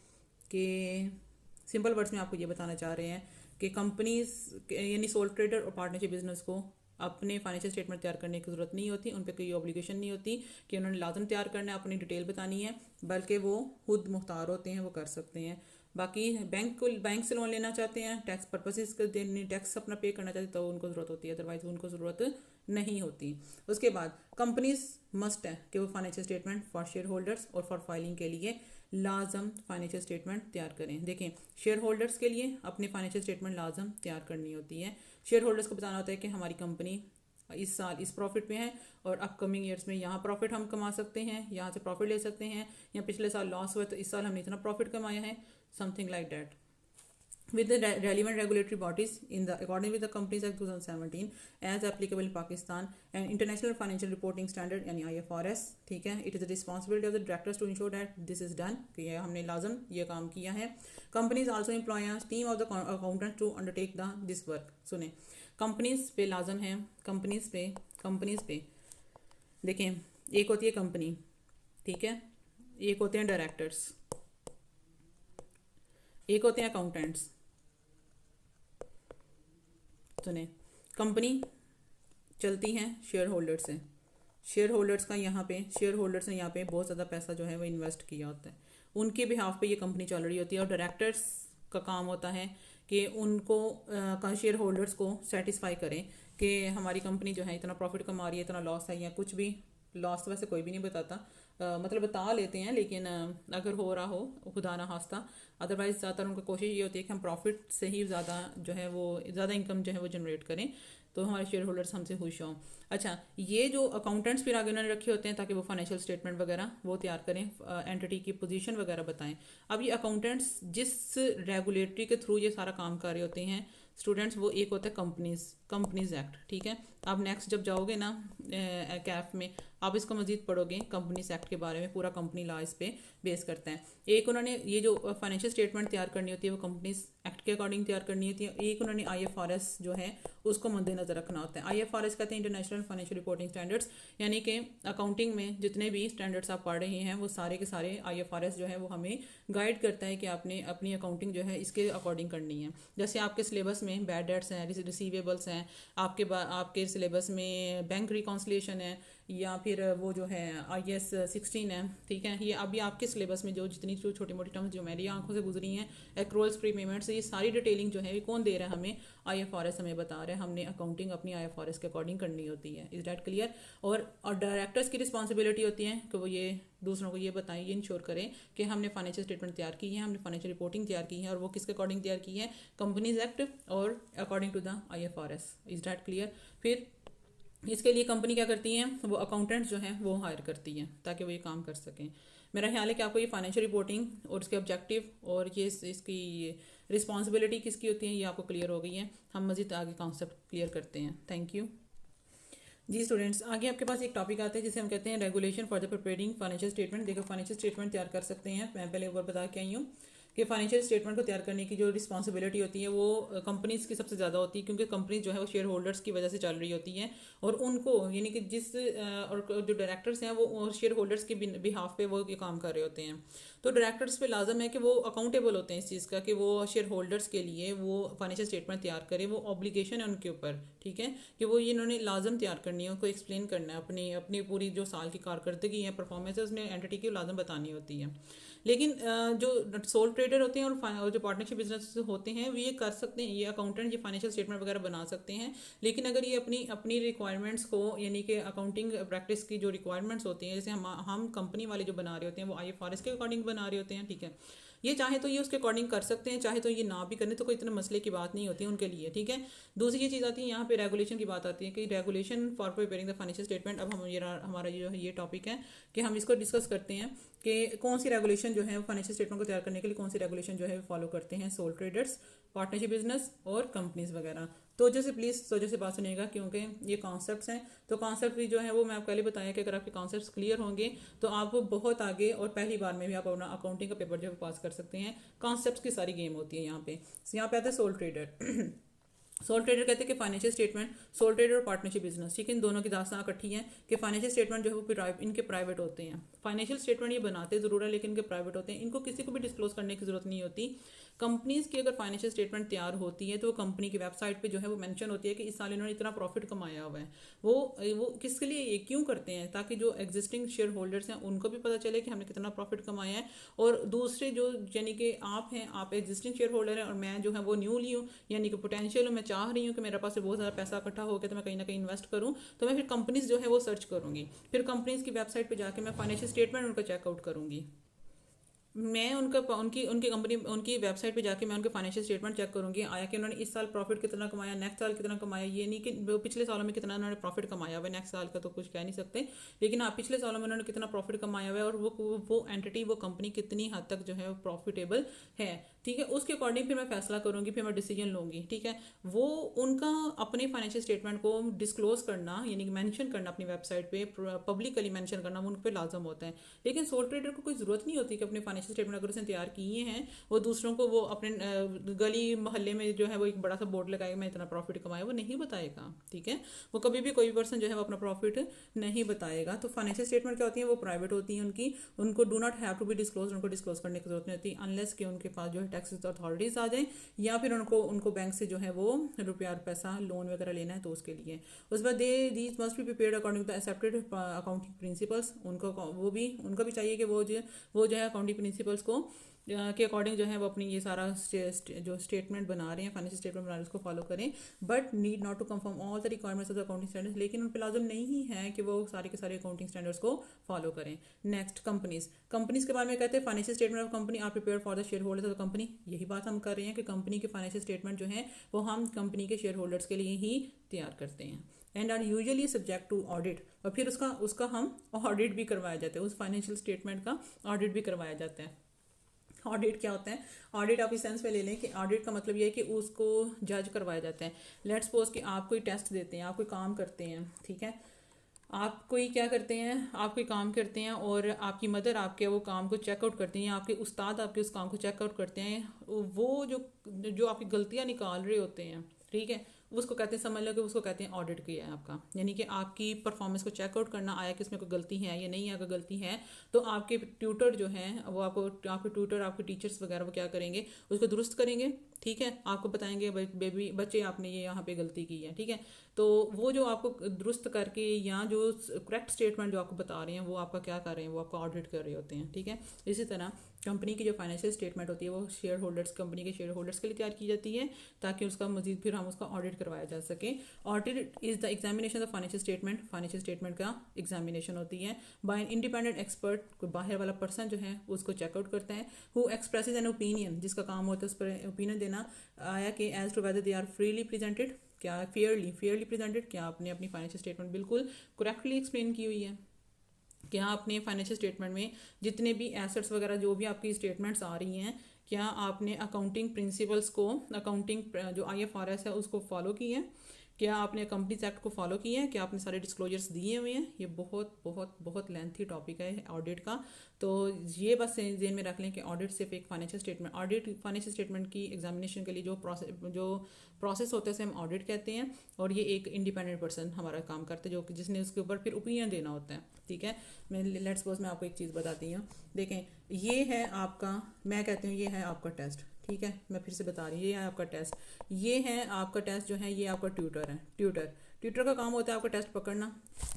Speaker 1: कि कंपनीज यानी सोल ट्रेडर और पार्टनरशिप बिजनेस को अपने फाइनेंशियल स्टेटमेंट तैयार करने की ज़रूरत नहीं होती, उन पर कोई ऑब्लिगेशन नहीं होती कि उन्होंने लाजम तैयार करना है, अपनी डिटेल बतानी है, बल्कि वो खुद मुख्तार होते हैं, वो कर सकते हैं। बाकी बैंक से लोन लेना चाहते हैं, टैक्स पर्पसेस के देने, टैक्स अपना पे करना चाहते हैं, तो उनको ज़रूरत होती है, अदरवाइज उनको ज़रूरत नहीं होती। उसके बाद कंपनीज मस्ट है कि वो financial statement for share holders और फॉर फाइलिंग के लिए लाजम फाइनेंशियल स्टेटमेंट तैयार करें। देखें, शेयर होल्डर्स के लिए अपनी फाइनेंशियल स्टेटमेंट लाजम तैयार करनी होती है। शेयर होल्डर्स को बताना होता है कि हमारी कंपनी इस साल इस प्रॉफिट में है और अपकमिंग ईयर्स में यहाँ प्रॉफिट हम कमा सकते हैं, यहाँ से प्रॉफिट ले सकते हैं, या पिछले साल लॉस हुआ तो इस साल हमने इतना प्रॉफिट कमाया है, something like that. with the relevant regulatory bodies in the according with the Companies Act 2017 as applicable in Pakistan and International Financial Reporting Standard यानी IFRS, ठीक है। It is the responsibility of the directors to ensure that this is done, कि ये हमने लाजम ये काम किया है। Companies also employ a team of the accountants to undertake this work। सुने, कंपनीज पे लाजम है, कंपनीज पे देखें, एक होती है कंपनी, ठीक है, एक होते हैं डायरेक्टर्स, एक होते हैं अकाउंटेंट्स। सुने, कंपनी चलती हैं शेयर होल्डर से, शेयर होल्डर्स ने यहाँ पे बहुत ज़्यादा पैसा जो है वो इन्वेस्ट किया होता है, उनके बिहाफ पे ये कंपनी चल रही होती है, और डायरेक्टर्स का काम होता है कि उनको शेयर होल्डर्स को सेटिस्फाई करें कि हमारी कंपनी जो है इतना प्रॉफिट कमा रही है, इतना लॉस है, या कुछ भी लॉस तो वैसे कोई भी नहीं बताता, मतलब बता लेते हैं, लेकिन अगर हो रहा हो खुदा ना खास्ता, अदरवाइज ज़्यादातर उनकी कोशिश ये होती है कि हम प्रॉफिट से ही ज़्यादा जो है वो ज़्यादा इनकम जो है वो जनरेट करें, तो हमारे शेयर होल्डर्स हमसे खुश हों। अच्छा, ये जो अकाउंटेंट्स फिर आगे उन्होंने रखे होते हैं ताकि वो फाइनेंशियल स्टेटमेंट वगैरह वो तैयार करें, एंटिटी की पोजीशन वगैरह बताएं। अब ये अकाउंटेंट्स जिस रेगुलेटरी के थ्रू ये सारा काम कर रहे होते हैं स्टूडेंट्स, वो एक होता है कंपनीज एक्ट, ठीक है। आप नेक्स्ट जब जाओगे ना कैफ में, आप इसको मजीद पढ़ोगे कंपनीज एक्ट के बारे में, पूरा कंपनी लॉ इस पे बेस करता है। एक उन्होंने ये जो फाइनेंशियल स्टेटमेंट तैयार करनी होती है वो कंपनीज एक्ट के अकॉर्डिंग तैयार करनी होती है। एक उन्होंने IFRS जो है उसको मद्देनजर रखना होता है। IFRS कहते हैं इंटरनेशनल फाइनेंशियल रिपोर्टिंग स्टैंडर्ड्स, यानी कि अकाउंटिंग में जितने भी स्टैंडर्ड्स आप पढ़ रहे हैं वो सारे के सारे IFRS जो है वो हमें गाइड करता है कि आपने अपनी अकाउंटिंग जो है इसके अकॉर्डिंग करनी है। जैसे आपके सिलेबस में बैड डेट्स हैं, रिसीवेबल्स हैं, आपके सिलेबस में बैंक रिकॉन्सिलेशन है, या फिर वो जो है IAS 16 है, ठीक है। ये अभी आपके सिलेबस में जो जितनी जो छोटी मोटी टर्म्स जो मेरी आंखों से गुजरी हैं, एक्रोल्स प्री पेमेंट्स, ये सारी डिटेलिंग जो है ये कौन दे रहा है हमें, IFRS हमें बता रहा है। हमने अकाउंटिंग अपनी IFRS के अकॉर्डिंग करनी होती है। Is that clear? और डायरेक्टर्स की रिस्पॉन्सिबिलिटी होती है कि वो ये दूसरों को ये बताएं, ये इंश्योर करें कि हमने फाइनेंशियल स्टेटमेंट तैयार की है, हमने फाइनेंशियल रिपोर्टिंग तैयार की है, और वो किसके अकॉर्डिंग तैयार की है, कंपनीज एक्ट और according to the IFRS। Is that clear? फिर इसके लिए कंपनी क्या करती हैं, वो अकाउंटेंट्स जो हैं वो हायर करती हैं ताकि वो ये काम कर सकें। मेरा ख्याल है कि आपको ये फाइनेंशियल रिपोर्टिंग और उसके ऑब्जेक्टिव और ये इसकी रिस्पॉन्सिबिलिटी किसकी होती है ये आपको क्लियर हो गई है। हम मज़ीद आगे कॉन्सेप्ट क्लियर करते हैं। थैंक यू जी स्टूडेंट्स। आगे आपके पास एक टॉपिक आता है जिसे हम कहते हैं regulation for the preparing financial statement. देखो फाइनेंशियल स्टेटमेंट तैयार कर सकते हैं, मैं पहले ऊपर बता के आई हूँ कि फाइनेंशियल स्टेटमेंट को तैयार करने की जो रिस्पॉन्सिबिलिटी होती है वो कंपनीज की सबसे ज़्यादा होती है, क्योंकि कंपनी जो है वो शेयर होल्डर्स की वजह से चल रही होती है, और उनको यानी कि और जो डायरेक्टर्स हैं वो शेयर होल्डर्स के बिहाफ पे वो ये काम कर रहे होते हैं। तो डायरेक्टर्स पे लाजम है कि वो अकाउंटेबल होते हैं इस चीज़ का कि वो शेयर होल्डर्स के लिए वो फाइनेंशियल स्टेटमेंट तैयार करें, वो ऑब्लिगेशन है उनके ऊपर, ठीक है, कि वो ये इन्होंने लाजम तैयार करनी है, उनको एक्सप्लेन करना है अपनी अपनी पूरी जो साल की कारकर्दगी है, परफॉर्मेंस है, उसने एंटिटी की लाजम बतानी होती है। लेकिन जो सोल ट्रेडर होते हैं और जो पार्टनरशिप बिजनेस होते हैं वो ये कर सकते हैं, ये अकाउंटेंट ये फाइनेंशियल स्टेटमेंट वगैरह बना सकते हैं, लेकिन अगर ये अपनी अपनी रिक्वायरमेंट्स को यानी कि अकाउंटिंग प्रैक्टिस की जो रिक्वायरमेंट्स होती हैं, जैसे हम कंपनी वाले जो बना रहे होते हैं वो IFRS के अकॉर्डिंग बना रहे होते हैं, ठीक है, ये चाहे तो ये उसके अकॉर्डिंग कर सकते हैं, चाहे तो ये ना भी करने, तो कोई इतना मसले की बात नहीं होती है उनके लिए, ठीक है। दूसरी ये चीज़ आती है यहाँ पे रेगुलेशन की बात आती है कि regulation for preparing the financial statement. अब हम हमारा जो है ये टॉपिक है कि हम इसको डिस्कस करते हैं कि कौन सी रेगुलेशन जो है फाइनेंशियल स्टेटमेंट को तैयार करने के लिए कौन सी रेगुलेशन जो है फॉलो करते हैं सोल ट्रेडर्स, पार्टनरशिप बिजनेस और कंपनीज वगैरह। तो जैसे प्लीज़ तो जैसे बात सुनिएगा क्योंकि ये कॉन्सेप्ट्स हैं, तो कॉन्सेप्ट भी जो है वो मैं आपको पहले बताया कि अगर आपके कॉन्सेप्ट्स क्लियर होंगे तो आप बहुत आगे और पहली बार में भी आप अपना अकाउंटिंग का पेपर जो है पास कर सकते हैं। कॉन्सेप्ट्स की सारी गेम होती है यहाँ पे। यहाँ पे आता है सोल ट्रेडर। सोल ट्रेडर कहते हैं कि फाइनेंशियल स्टेटमेंट, सोल ट्रेडर और पार्टनरशिप बिजनेस, ठीक है, इन दोनों की दास्तां इकट्ठी है कि फाइनेंशियल स्टेटमेंट जो है वो इनके प्राइवेट होते हैं। फाइनेंशियल स्टेटमेंट ये बनाते ज़रूर है लेकिन इनके प्राइवेट होते हैं, इनको किसी को भी डिस्क्लोज करने की जरूरत नहीं होती। कंपनीज की अगर फाइनेंशियल स्टेटमेंट तैयार होती है तो कंपनी की वेबसाइट पे जो है वो मेंशन होती है कि इस साल इन्होंने इतना प्रॉफिट कमाया हुआ है। वो किसके लिए ये क्यों करते हैं, ताकि जो एग्जिस्टिंग शेयर होल्डर्स हैं उनको भी पता चले कि हमने कितना प्रॉफिट कमाया है, और दूसरे जो यानी कि आप हैं, आप एग्जिस्टिंग शेयर होल्डर हैं और मैं जो है वो न्यूली हूँ, यानी कि पोटेंशियल हूँ, मैं चाह रही हूँ कि मेरे पास से बहुत ज़्यादा पैसा इकट्ठा हो गया तो मैं कहीं ना कहीं इन्वेस्ट करूँ, तो मैं फिर कंपनीज जो है वो सर्च करूँगी, फिर कंपनीज की वेबसाइट पर जाके मैं फाइनेंशियल स्टेटमेंट उनका चेकआउट करूँगी। मैं उनका उनकी उनकी कंपनी उनकी वेबसाइट पे जाके मैं उनके फाइनेंशियल स्टेटमेंट चेक करूंगी, आया कि उन्होंने इस साल प्रॉफिट कितना कमाया, नेक्स्ट साल कितना कमाया, ये नहीं कि पिछले सालों में कितना उन्होंने प्रॉफिट कमाया हुआ है, नेक्स्ट साल का तो कुछ कह नहीं सकते, लेकिन हाँ पिछले सालों में उन्होंने कितना प्रॉफिट कमाया हुआ है और वो एंटिटी वो कंपनी कितनी हद तक जो है प्रॉफिटेबल है, ठीक है, उसके अकॉर्डिंग फिर मैं फैसला करूंगी, फिर मैं डिसीजन लूंगी, ठीक है। वो उनका अपने फाइनेंशियल स्टेटमेंट को डिस्क्लोज करना यानी कि मेंशन करना अपनी वेबसाइट पे पब्लिकली मेंशन करना वो उन पर लाजम होता है, लेकिन सोल ट्रेडर को कोई ज़रूरत नहीं होती कि अपने फाइनेंशियल स्टेटमेंट अगर उसने तैयार किए हैं वो दूसरों को वो अपने गली मोहल्ले में जो है वो एक बड़ा सा बोर्ड लगाएगा मैं इतना प्रॉफिट कमाया, वो नहीं बताएगा, ठीक है। वो कभी भी कोई पर्सन जो है वो अपना प्रॉफिट नहीं बताएगा। तो फाइनेंशियल स्टेटमेंट क्या होती है, वो प्राइवेट होती है उनको do not have to be disclose, उनको डिस्क्लोज करने की जरूरत नहीं होती अनलेस कि उनके पास जो है टैक्स अथॉरिटीज आ जाए या फिर उनको बैंक से जो है वो रुपया पैसा लोन वगैरह लेना है तो उसके लिए। उसके बाद these must be prepared according to accepted accounting principles, उनका भी चाहिए कि वो जो है अकाउंटिंग प्रिंसिपल्स को के अकॉर्डिंग जो है वो अपनी ये सारा जो स्टेटमेंट बना रहे हैं फाइनेंशियल स्टेटमेंट बना रहे हैं उसको फॉलो करें, but need not to confirm all the requirements of the accounting standards, लेकिन उन पर लाजम नहीं है कि वो सारे के सारे अकाउंटिंग स्टैंडर्ड्स को फॉलो करें। नेक्स्ट कंपनीज के बारे में कहते हैं financial statement of company are prepare for the shareholders of the company. यही बात हम कर रहे हैं कि कंपनी के फाइनेंशियल स्टेटमेंट जो है वो हम कंपनी के शेयर होल्डर्स के लिए ही तैयार करते हैं and are usually subject to audit, और फिर उसका हम ऑडिट भी करवाया जाता है, उस फाइनेंशियल स्टेटमेंट का ऑडिट भी करवाया जाता है। ऑडिट क्या होता है, ऑडिट आप इस सेंस में ले लें कि ऑडिट का मतलब ये है कि उसको जज करवाया जाता है। लेट्स सपोज कि आप कोई टेस्ट देते हैं, आप कोई काम करते हैं, ठीक है, आप कोई क्या करते हैं, आप कोई काम करते हैं और आपकी मदर आपके वो काम को चेकआउट करती हैं, आपके उस्ताद आपके उस काम को चेकआउट करते हैं, वो जो जो आपकी गलतियां निकाल रहे होते हैं, ठीक है, उसको कहते हैं, समझ लो कि उसको कहते हैं ऑडिट किया है आपका, यानी कि आपकी परफॉर्मेंस को चेकआउट करना आया कि इसमें कोई गलती है या नहीं है। अगर गलती है तो आपके ट्यूटर जो हैं वो आपके ट्यूटर आपके टीचर्स वगैरह वो क्या करेंगे, उसको दुरुस्त करेंगे, ठीक है, आपको बताएंगे बेबी बच्चे आपने ये यहाँ पे गलती की है, ठीक है। तो वो जो आपको दुरुस्त करके या जो करेक्ट स्टेटमेंट जो आपको बता रहे हैं वो आपका क्या कर रहे हैं, वो आपका ऑडिट कर रहे होते हैं, ठीक है। इसी तरह कंपनी की जो फाइनेंशियल स्टेटमेंट होती है वो शेयर होल्डर्स, कंपनी के शेयर होल्डर्स के लिए तैयार की जाती है ताकि उसका मजीद फिर हम उसका ऑडिट करवाया जा सके। Audit is the examination of financial statement, financial statement का एग्जामिनेशन होती है बाय एन इंडिपेंडेंट एक्सपर्ट, कोई बाहर वाला पर्सन जो है उसको चेकआउट करता है, हु एक्सप्रेसेस एन ओपिनियन, जिसका काम होता है उस पर ओपिनियन देना आया कि as to whether they are freely presented, क्या फेयरली प्रेजेंटेड, क्या आपने अपनी फाइनेंशियल स्टेटमेंट बिल्कुल करेक्टली एक्सप्लेन की हुई है, क्या आपने फाइनेंशियल स्टेटमेंट में जितने भी एसेट्स वगैरह जो भी आपकी स्टेटमेंट्स आ रही हैं, क्या आपने अकाउंटिंग प्रिंसिपल्स को, अकाउंटिंग जो IFRS है उसको फॉलो किया है, क्या आपने कंपनीज एक्ट को फॉलो किया है, क्या आपने सारे डिस्क्लोजर्स दिए हुए हैं। ये बहुत बहुत बहुत लेंथी टॉपिक है ऑडिट का, तो ये बस जेन में रख लें कि ऑडिट सिर्फ एक financial statement, audit financial statement की एग्जामिनेशन के लिए जो प्रोसेस होता है उसे हम ऑडिट कहते हैं, और ये एक इंडिपेंडेंट पर्सन हमारा काम करता है जो जिसने उसके ऊपर फिर ओपिनियन देना होता है, ठीक है। मैं लेट्स सपोज मैं आपको एक चीज़ बताती हूँ, देखें ये है आपका, मैं कहती हूँ ये है आपका टेस्ट, ठीक है, मैं फिर से बता रही हूँ ये है आपका टेस्ट, ये है आपका टेस्ट जो है, ये आपका ट्यूटर है, ट्यूटर का काम होता है आपका टेस्ट पकड़ना,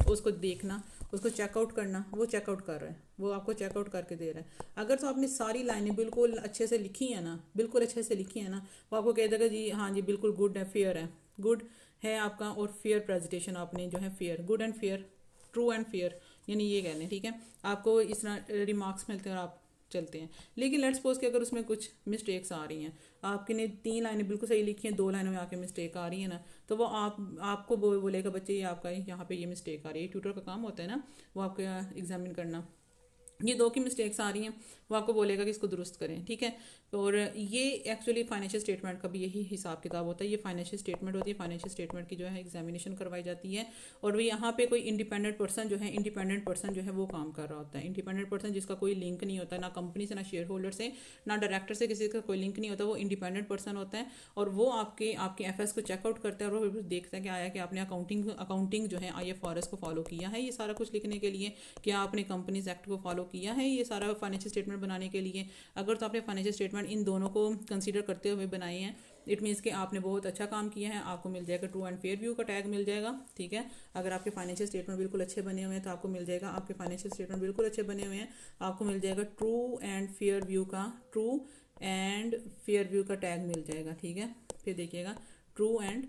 Speaker 1: उसको देखना, उसको चेकआउट करना, वो चेकआउट कर रहा है, वो आपको चेकआउट करके दे रहा है। अगर तो आपने सारी लाइनें बिल्कुल अच्छे से लिखी है ना, बिल्कुल अच्छे से लिखी है ना, वो आपको कह देगा जी हाँ जी बिल्कुल गुड है, फेयर है, गुड है आपका, और फेयर प्रेजेंटेशन आपने जो है fair, good and fair, true and fair, यानी ये कहने, ठीक है, आपको इस तरह रिमार्क्स मिलते हैं और आप चलते हैं। लेकिन लेट्स सपोज कि अगर उसमें कुछ मिस्टेक्स आ रही हैं, आपके ने 3 लाइनें बिल्कुल सही लिखी हैं, 2 लाइनों में आके मिस्टेक आ रही है ना, तो वो आपको बोलेगा बच्चे ये आपका यहाँ पे ये मिस्टेक आ रही है, ट्यूटर का काम होता है ना वो आपका एग्जामिन करना, ये 2 की मिस्टेक्स आ रही हैं, वो आपको बोलेगा कि इसको दुरुस्त करें, ठीक है। और ये एक्चुअली फाइनेंशियल स्टेटमेंट का भी यही हिसाब किताब होता है, ये फाइनेंशियल स्टेटमेंट होती है, फाइनेंशियल स्टेटमेंट की जो है एग्जामिनेशन करवाई जाती है, और वो यहाँ पे कोई इंडिपेंडेंट पर्सन जो है, इंडिपेंडेंट पर्सन जो है वो काम कर रहा होता है, इंडिपेंडेंट पर्सन जिसका कोई लिंक नहीं होता, ना कंपनी से, ना शेयर होल्डर से, ना डायरेक्टर से, किसी का कोई लिंक नहीं होता, वो इंडिपेंडेंट पर्सन होता है, और वो आपके FS को चेकआउट करता है, और वो देखता है कि आया कि आपने अकाउंटिंग जो है IFRS को फॉलो किया है, ये सारा कुछ लिखने के लिए, क्या आपने कंपनीज एक्ट को फॉलो किया है, ये सारा फाइनेंशियल स्टेटमेंट बनाने के लिए। अगर तो आपने फाइनेंशियल स्टेटमेंट इन दोनों को कंसीडर करते हुए बनाए हैं, इट मीन्स कि आपने बहुत अच्छा काम किया है, आपको मिल जाएगा ट्रू एंड फेयर व्यू का टैग मिल जाएगा, ठीक है। अगर आपके फाइनेंशियल स्टेटमेंट बिल्कुल अच्छे बने हुए हैं तो आपको मिल जाएगा, आपके फाइनेंशियल स्टेटमेंट बिल्कुल अच्छे बने हुए हैं, आपको मिल जाएगा ट्रू एंड फेयर व्यू का टैग मिल जाएगा, ठीक है। फिर देखिएगा ट्रू एंड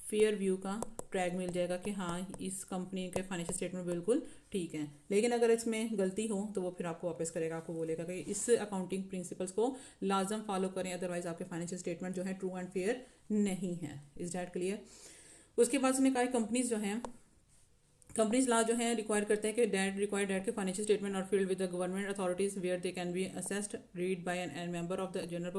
Speaker 1: फेयर व्यू का टैग मिल जाएगा कि हाँ इस कंपनी के फाइनेंशियल स्टेटमेंट बिल्कुल ठीक है। लेकिन अगर इसमें गलती हो तो वो फिर आपको वापस करेगा, आपको बोलेगा कि इस अकाउंटिंग प्रिंसिपल्स को लाजम फॉलो करें, अदरवाइज आपके फाइनेंशियल स्टेटमेंट जो है ट्रू एंड फेयर नहीं है। Is that clear? उसके बाद उसने कहा कंपनीज जो हैं, कंपनीज लॉ जो है रिक्वायर करते हैं कि डेट के फाइनेंशियल स्टेटमेंट और filed with the government authorities where they can be assessed read by an member of the general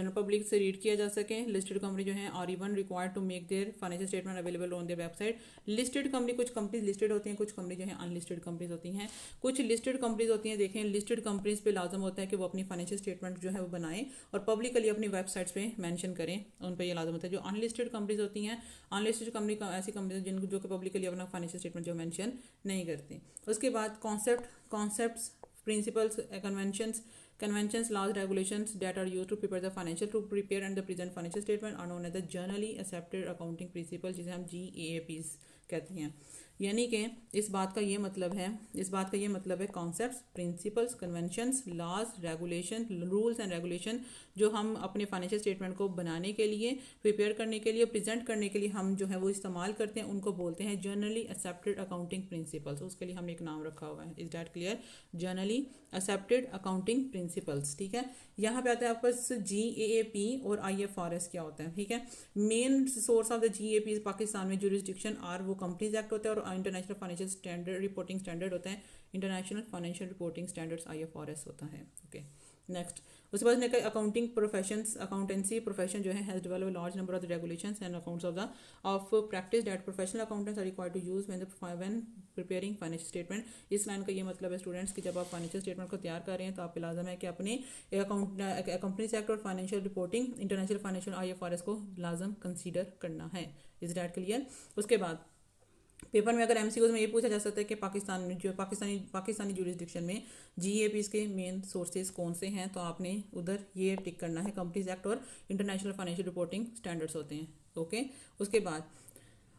Speaker 1: public से रीड किया जा सके। लिस्टेड कंपनी जो है are even required to make their financial statement available on their website. Listed company, कुछ कंपनीज लिस्टेड होती हैं, कुछ कंपनी जो है अनलिस्टेड कंपनीज होती हैं। कुछ लिस्टेड कंपनीज होती हैं, देखें लिस्टेड कंपनीज पे लाजम होता है कि वो अपनी फाइनेंशियल स्टेटमेंट जो है वो बनाएं और पब्लिकली अपनी वेबसाइट्स पे मेंशन करें, उन पर ये लाजम होता है। जो अनलिस्टेड कंपनीज होती हैं, अनलिस्टेड कंपनी का ऐसी कंपनी जिनको जो कि पब्लिकली अपना फाइनेंशियल स्टेटमेंट जो मेंशन नहीं करती। उसके बाद concepts, principles, conventions, laws, regulations that are used to prepare and the present financial statement are known as the generally accepted accounting principles, जिसे हम GAAPs कहते हैं। यानी कि इस बात का ये मतलब है concepts, principles, conventions, laws, regulation, rules and regulation जो हम अपने फाइनेंशियल स्टेटमेंट को बनाने के लिए, प्रिपेयर करने के लिए, प्रेजेंट करने के लिए हम जो है वो इस्तेमाल करते हैं, उनको बोलते हैं जनरली एक्सेप्टेड अकाउंटिंग प्रिंसिपल्स। उसके लिए हमने एक नाम रखा हुआ है। Is that clear? Generally accepted accounting principles, ठीक है। यहाँ पे आता है आपका GAAP और IFRS क्या होता है, ठीक है। Main source of the GAAP Pakistan में जुरिस्डिक्शन आर वो कंपनीज एक्ट होता है, और international financial standard reporting standard होता है, international financial reporting standards IFRS होता है, ओके। नेक्स्ट उसके बाद ने अकाउंटिंग प्रोफेशंस अकाउंटेंसी प्रोफेशन जो है has develop large number of the regulations and accounts of practice that professional accountants are required to use when preparing financial statement. इस लाइन का ये मतलब है स्टूडेंट्स कि जब आप फाइनेंशियल स्टेटमेंट को तैयार कर रहे हैं तो आपको लाजम है कि अपने कंपनीज एक्ट और financial reporting international financial IFRS को लाजम कंसीडर करना है। Is that clear? उसके बाद पेपर में अगर MCQs में ये पूछा जा सकता है कि पाकिस्तानी जुरिस्डिक्शन में GAPs के मेन सोर्सेज कौन से हैं, तो आपने उधर ये टिक करना है, कंपनीज एक्ट और इंटरनेशनल फाइनेंशियल रिपोर्टिंग स्टैंडर्ड्स होते हैं। ओके, उसके बाद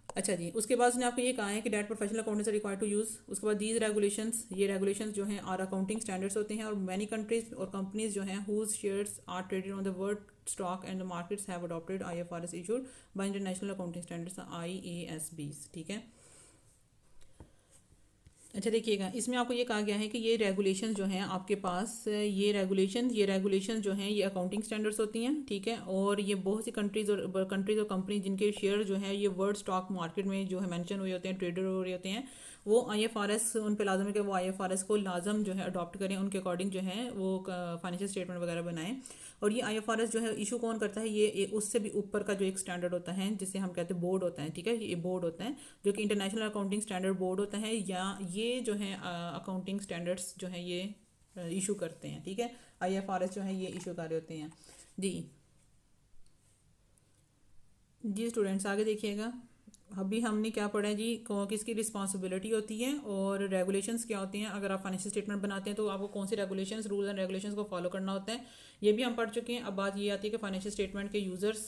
Speaker 1: अच्छा जी, उसके बाद उसने आपको ये कहा है कि that professional accountants required to use. उसके बाद दीज रेगुलेशंस, ये रेगुलेशंस जो हैं आर अकाउंटिंग स्टैंडर्ड्स होते हैं, और मैनी कंट्रीज और कंपनीज जो हैं whose shares are traded on the world stock and the markets have adopted IFRS issued by international accounting standards IASBs। ठीक है, अच्छा देखिएगा, इसमें आपको ये कहा गया है कि ये रेगुलेशन जो हैं आपके पास, ये रेगुलेशन जो हैं ये अकाउंटिंग स्टैंडर्ड्स होती हैं। ठीक है, और ये बहुत सी कंट्रीज़ और कंपनी जिनके शेयर जो हैं ये वर्ल्ड स्टॉक मार्केट में जो है मेंशन हुए होते हैं, ट्रेडेड हो रहे होते हैं, वो IFRS उन पे लाजम है कि वो IFRS को लाजम जो है अडॉप्ट करें, उनके अकॉर्डिंग जो है वो फाइनेंशियल स्टेटमेंट वगैरह बनाएं। और ये IFRS जो है इशू कौन करता है, ये उससे भी ऊपर का जो एक स्टैंडर्ड होता है जिसे हम कहते हैं बोर्ड होता है। ठीक है, ये बोर्ड होता है जो कि इंटरनेशनल अकाउंटिंग स्टैंडर्ड बोर्ड होता है, या ये जो है अकाउंटिंग स्टैंडर्ड्स जो है ये इशू करते हैं। ठीक है, IFRS जो है ये इशू कर रहे होते हैं जी। जी स्टूडेंट्स आगे देखिएगा, अभी हमने क्या पढ़ा है जी, किसकी रिस्पॉन्सिबिलिटी होती है और रेगुलेशंस क्या होती हैं। अगर आप फाइनेंशियल स्टेटमेंट बनाते हैं तो आपको कौन से रेगुलेशंस, रूल्स एंड रेगुलेशंस को फॉलो करना होता है, ये भी हम पढ़ चुके हैं। अब बात ये आती है कि फाइनेंशियल स्टेटमेंट के यूज़र्स,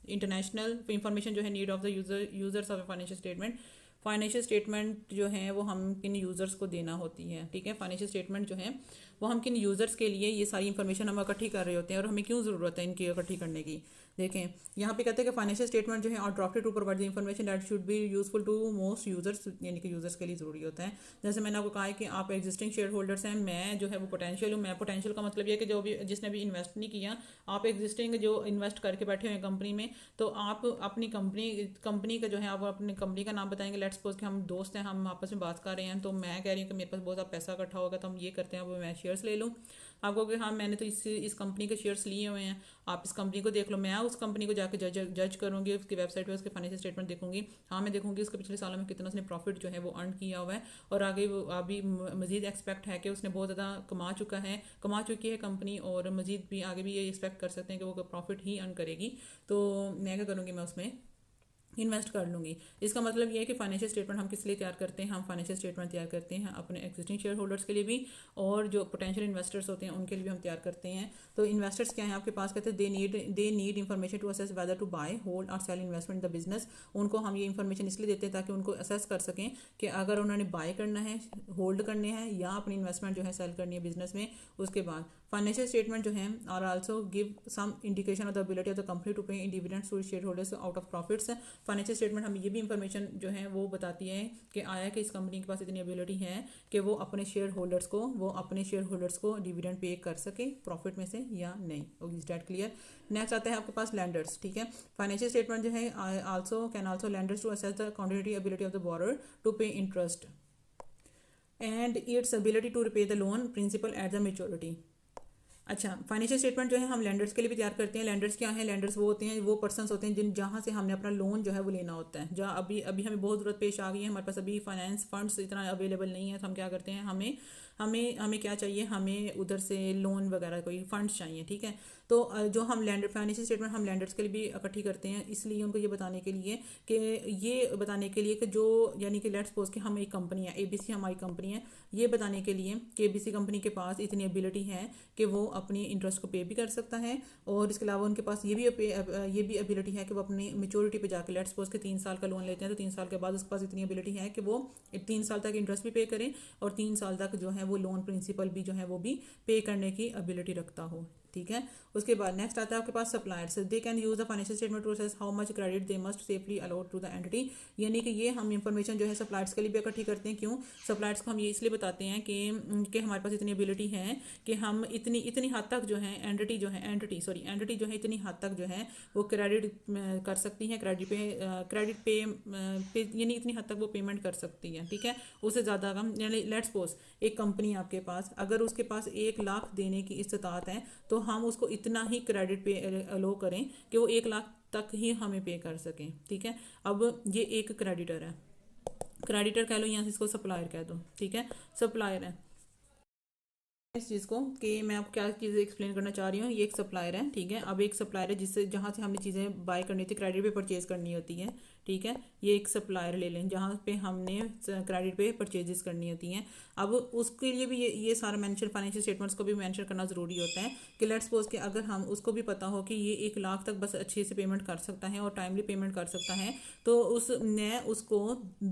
Speaker 1: इंटरनेशनल इंफॉर्मेशन जो है need of the users of financial statement. Financial statement जो है वो हम किन यूज़र्स को देना होती है। ठीक है, फाइनेंशियल स्टेटमेंट जो है वो हम किन यूज़र्स के लिए ये सारी इन्फॉर्मेशन हम इकट्ठी कर रहे होते हैं और हमें क्यों ज़रूरत है इनकी इकट्ठी करने की। देखें यहाँ पे कहते हैं कि फाइनेंशियल स्टेटमेंट जो है और drafted to provide the information that should be useful to most users, यानी कि यूजर्स के लिए ज़रूरी होता है। जैसे मैंने आपको कहा है कि आप एग्जिस्टिंग शेयर होल्डर्स हैं, मैं जो है वो पोटेंशियल हूँ। मैं पोटेंशियल का मतलब ये है कि जो भी जिसने भी इन्वेस्ट नहीं किया, आप एग्जिस्टिंग जो इन्वेस्ट करके बैठे हुए हैं कंपनी में, तो आप अपनी कंपनी का जो है आप अपनी कंपनी का नाम बताएंगे। लेट्स सपोज कि हम दोस्त हैं, हम आपस में बात कर रहे हैं, तो मैं कह रही हूँ कि मेरे पास बहुत ज़्यादा पैसा इकट्ठा होगा, तो हम ये करते हैं अब मैं शेयर्स ले लूँ। आप कहोगे हाँ मैंने तो इस कंपनी के शेयर्स लिए हुए हैं, आप इस कंपनी को देख लो। मैं उस कंपनी को जाकर जज करूँगी, उसकी वेबसाइट पे उसके फाइनेंशियल स्टेटमेंट देखूंगी। हाँ मैं देखूंगी उसके पिछले सालों में कितना उसने प्रॉफिट जो है वो अर्न किया हुआ है, और आगे वो अभी मजीद एक्सपेक्ट है कि उसने बहुत ज़्यादा कमा चुकी है कंपनी, और मजीद भी आगे भी ये एक्सपेक्ट कर सकते हैं कि वो प्रॉफिट ही अर्न करेगी। तो मैं क्या करूँगी, मैं उसमें इन्वेस्ट कर लूँगी। इसका मतलब ये है कि फाइनेंशियल स्टेटमेंट हम किस लिए तैयार करते हैं, हम फाइनेंशियल स्टेटमेंट तैयार करते हैं अपने एग्जिस्टिंग शेयर होल्डर्स के लिए भी, और जो पोटेंशियल इन्वेस्टर्स होते हैं उनके लिए भी हम तैयार करते हैं। तो इन्वेस्टर्स क्या हैं आपके पास, कहते हैं they need information to assess whether to buy, hold और सेल इन्वेस्टमेंट द बिजनेस। उनको हम ये इन्फॉर्मेशन इसलिए देते हैं ताकि उनको असेस कर सकें कि अगर उन्होंने बाय करना है, होल्ड करने हैं, या अपनी इन्वेस्टमेंट जो है सेल करनी है बिजनेस में। उसके बाद फाइनेंशियल स्टेटमेंट जो है और also give some indication of the ability of the company to pay dividends to share holders out of profits. Financial statement हमें ये भी इंफॉर्मेशन जो है वो बताती है कि आया कि इस कंपनी के पास इतनी एबिलिटी है कि वो अपने शेयर होल्डर्स को डिविडेंड पे कर सके प्रॉफिट में से या नहीं। Is that clear? नेक्स्ट आता है आपके पास लैंडर्स। ठीक है, फाइनेंशियल स्टेटमेंट जो है can also lenders to assess the quantity ability of the borrower to pay interest and its ability to repay the loan principal at the maturity. अच्छा, फाइनेंशियल स्टेटमेंट जो है हम लैंडर्स के लिए भी तैयार करते हैं। लैंडर्स क्या हैं? लैंडर्स वो होते हैं, वो पर्सन्स होते हैं जहाँ से हमने अपना लोन जो है वो लेना होता है। जहाँ अभी हमें बहुत ज़रूरत पेश आ गई है, हमारे पास अभी फाइनेंस फंड्स इतना अवेलेबल नहीं है, तो हम क्या करते हैं, हमें क्या चाहिए, हमें उधर से लोन वगैरह कोई फंड्स चाहिए। ठीक है, तो जो हम लैंडर फाइनेंशियल स्टेटमेंट हम लैंडर्स के लिए भी इकट्ठी करते हैं, इसलिए उनको ये बताने के लिए कि जो यानी कि लेट्स सपोज कि हम एक कंपनी है, ABC हमारी कंपनी है, ये बताने के लिए कि ABC कंपनी के पास इतनी एबिलिटी है कि वो अपनी इंटरेस्ट को पे भी कर सकता है, और इसके अलावा उनके पास ये भी एबिलिटी है कि वो अपनी मेच्योरिटी पे जाकर लेट्स सपोज कि 3 साल का लोन लेते हैं, तो 3 साल के बाद उसके पास इतनी एबिलिटी है कि वो 3 साल तक इंटरेस्ट भी पे करें, और 3 साल तक जो है वो लोन प्रिंसिपल भी जो है वो भी पे करने की एबिलिटी रखता हो। ठीक है। उसके बाद नेक्स्ट आता है आपके पास suppliers, they can use the financial statement to assess how much credit they must safely allowed to the entity, यानी कि ये हम इंफॉर्मेशन जो है सप्लायर्स के लिए भी इकट्ठी करते हैं। क्यों? सप्लायर्स को हम ये इसलिए बताते हैं कि हमारे पास इतनी एबिलिटी है कि हम इतनी इतनी हद तक जो है एंटिटी जो है इतनी हद तक जो है वो क्रेडिट कर सकती हैं, क्रेडिट पे यानी इतनी हद तक वो पेमेंट कर सकती है, ठीक है। उससे ज़्यादा कम, यानी लेट्स सपोज एक कंपनी आपके पास, अगर उसके पास 1 लाख देने की इस्तात है तो हम उसको इतना ही क्रेडिट पे अलो करें कि वो 1 लाख तक ही हमें पे कर सकें, ठीक है। अब ये एक क्रेडिटर है, क्रेडिटर कह लो, यहाँ से इसको सप्लायर कह दो, ठीक है, सप्लायर है इस चीज़ को कि मैं आपको क्या चीज़ें एक्सप्लेन करना चाह रही हूँ। ये एक सप्लायर है, ठीक है। अब एक सप्लायर है जिससे जहाँ से हमने चीज़ें बाय करनी होती है, क्रेडिट पे परचेज करनी होती है, ठीक है। ये एक सप्लायर ले लें जहाँ पे हमने क्रेडिट पे परचेजेस करनी होती हैं। अब उसके लिए भी ये सारा मेंशन, फाइनेंशियल स्टेटमेंट्स को भी मेंशन करना ज़रूरी होता है कि लेट्स सपोज कि अगर हम उसको भी पता हो कि ये 1 लाख तक बस अच्छे से पेमेंट कर सकता है और टाइमली पेमेंट कर सकता है, तो मैं उसको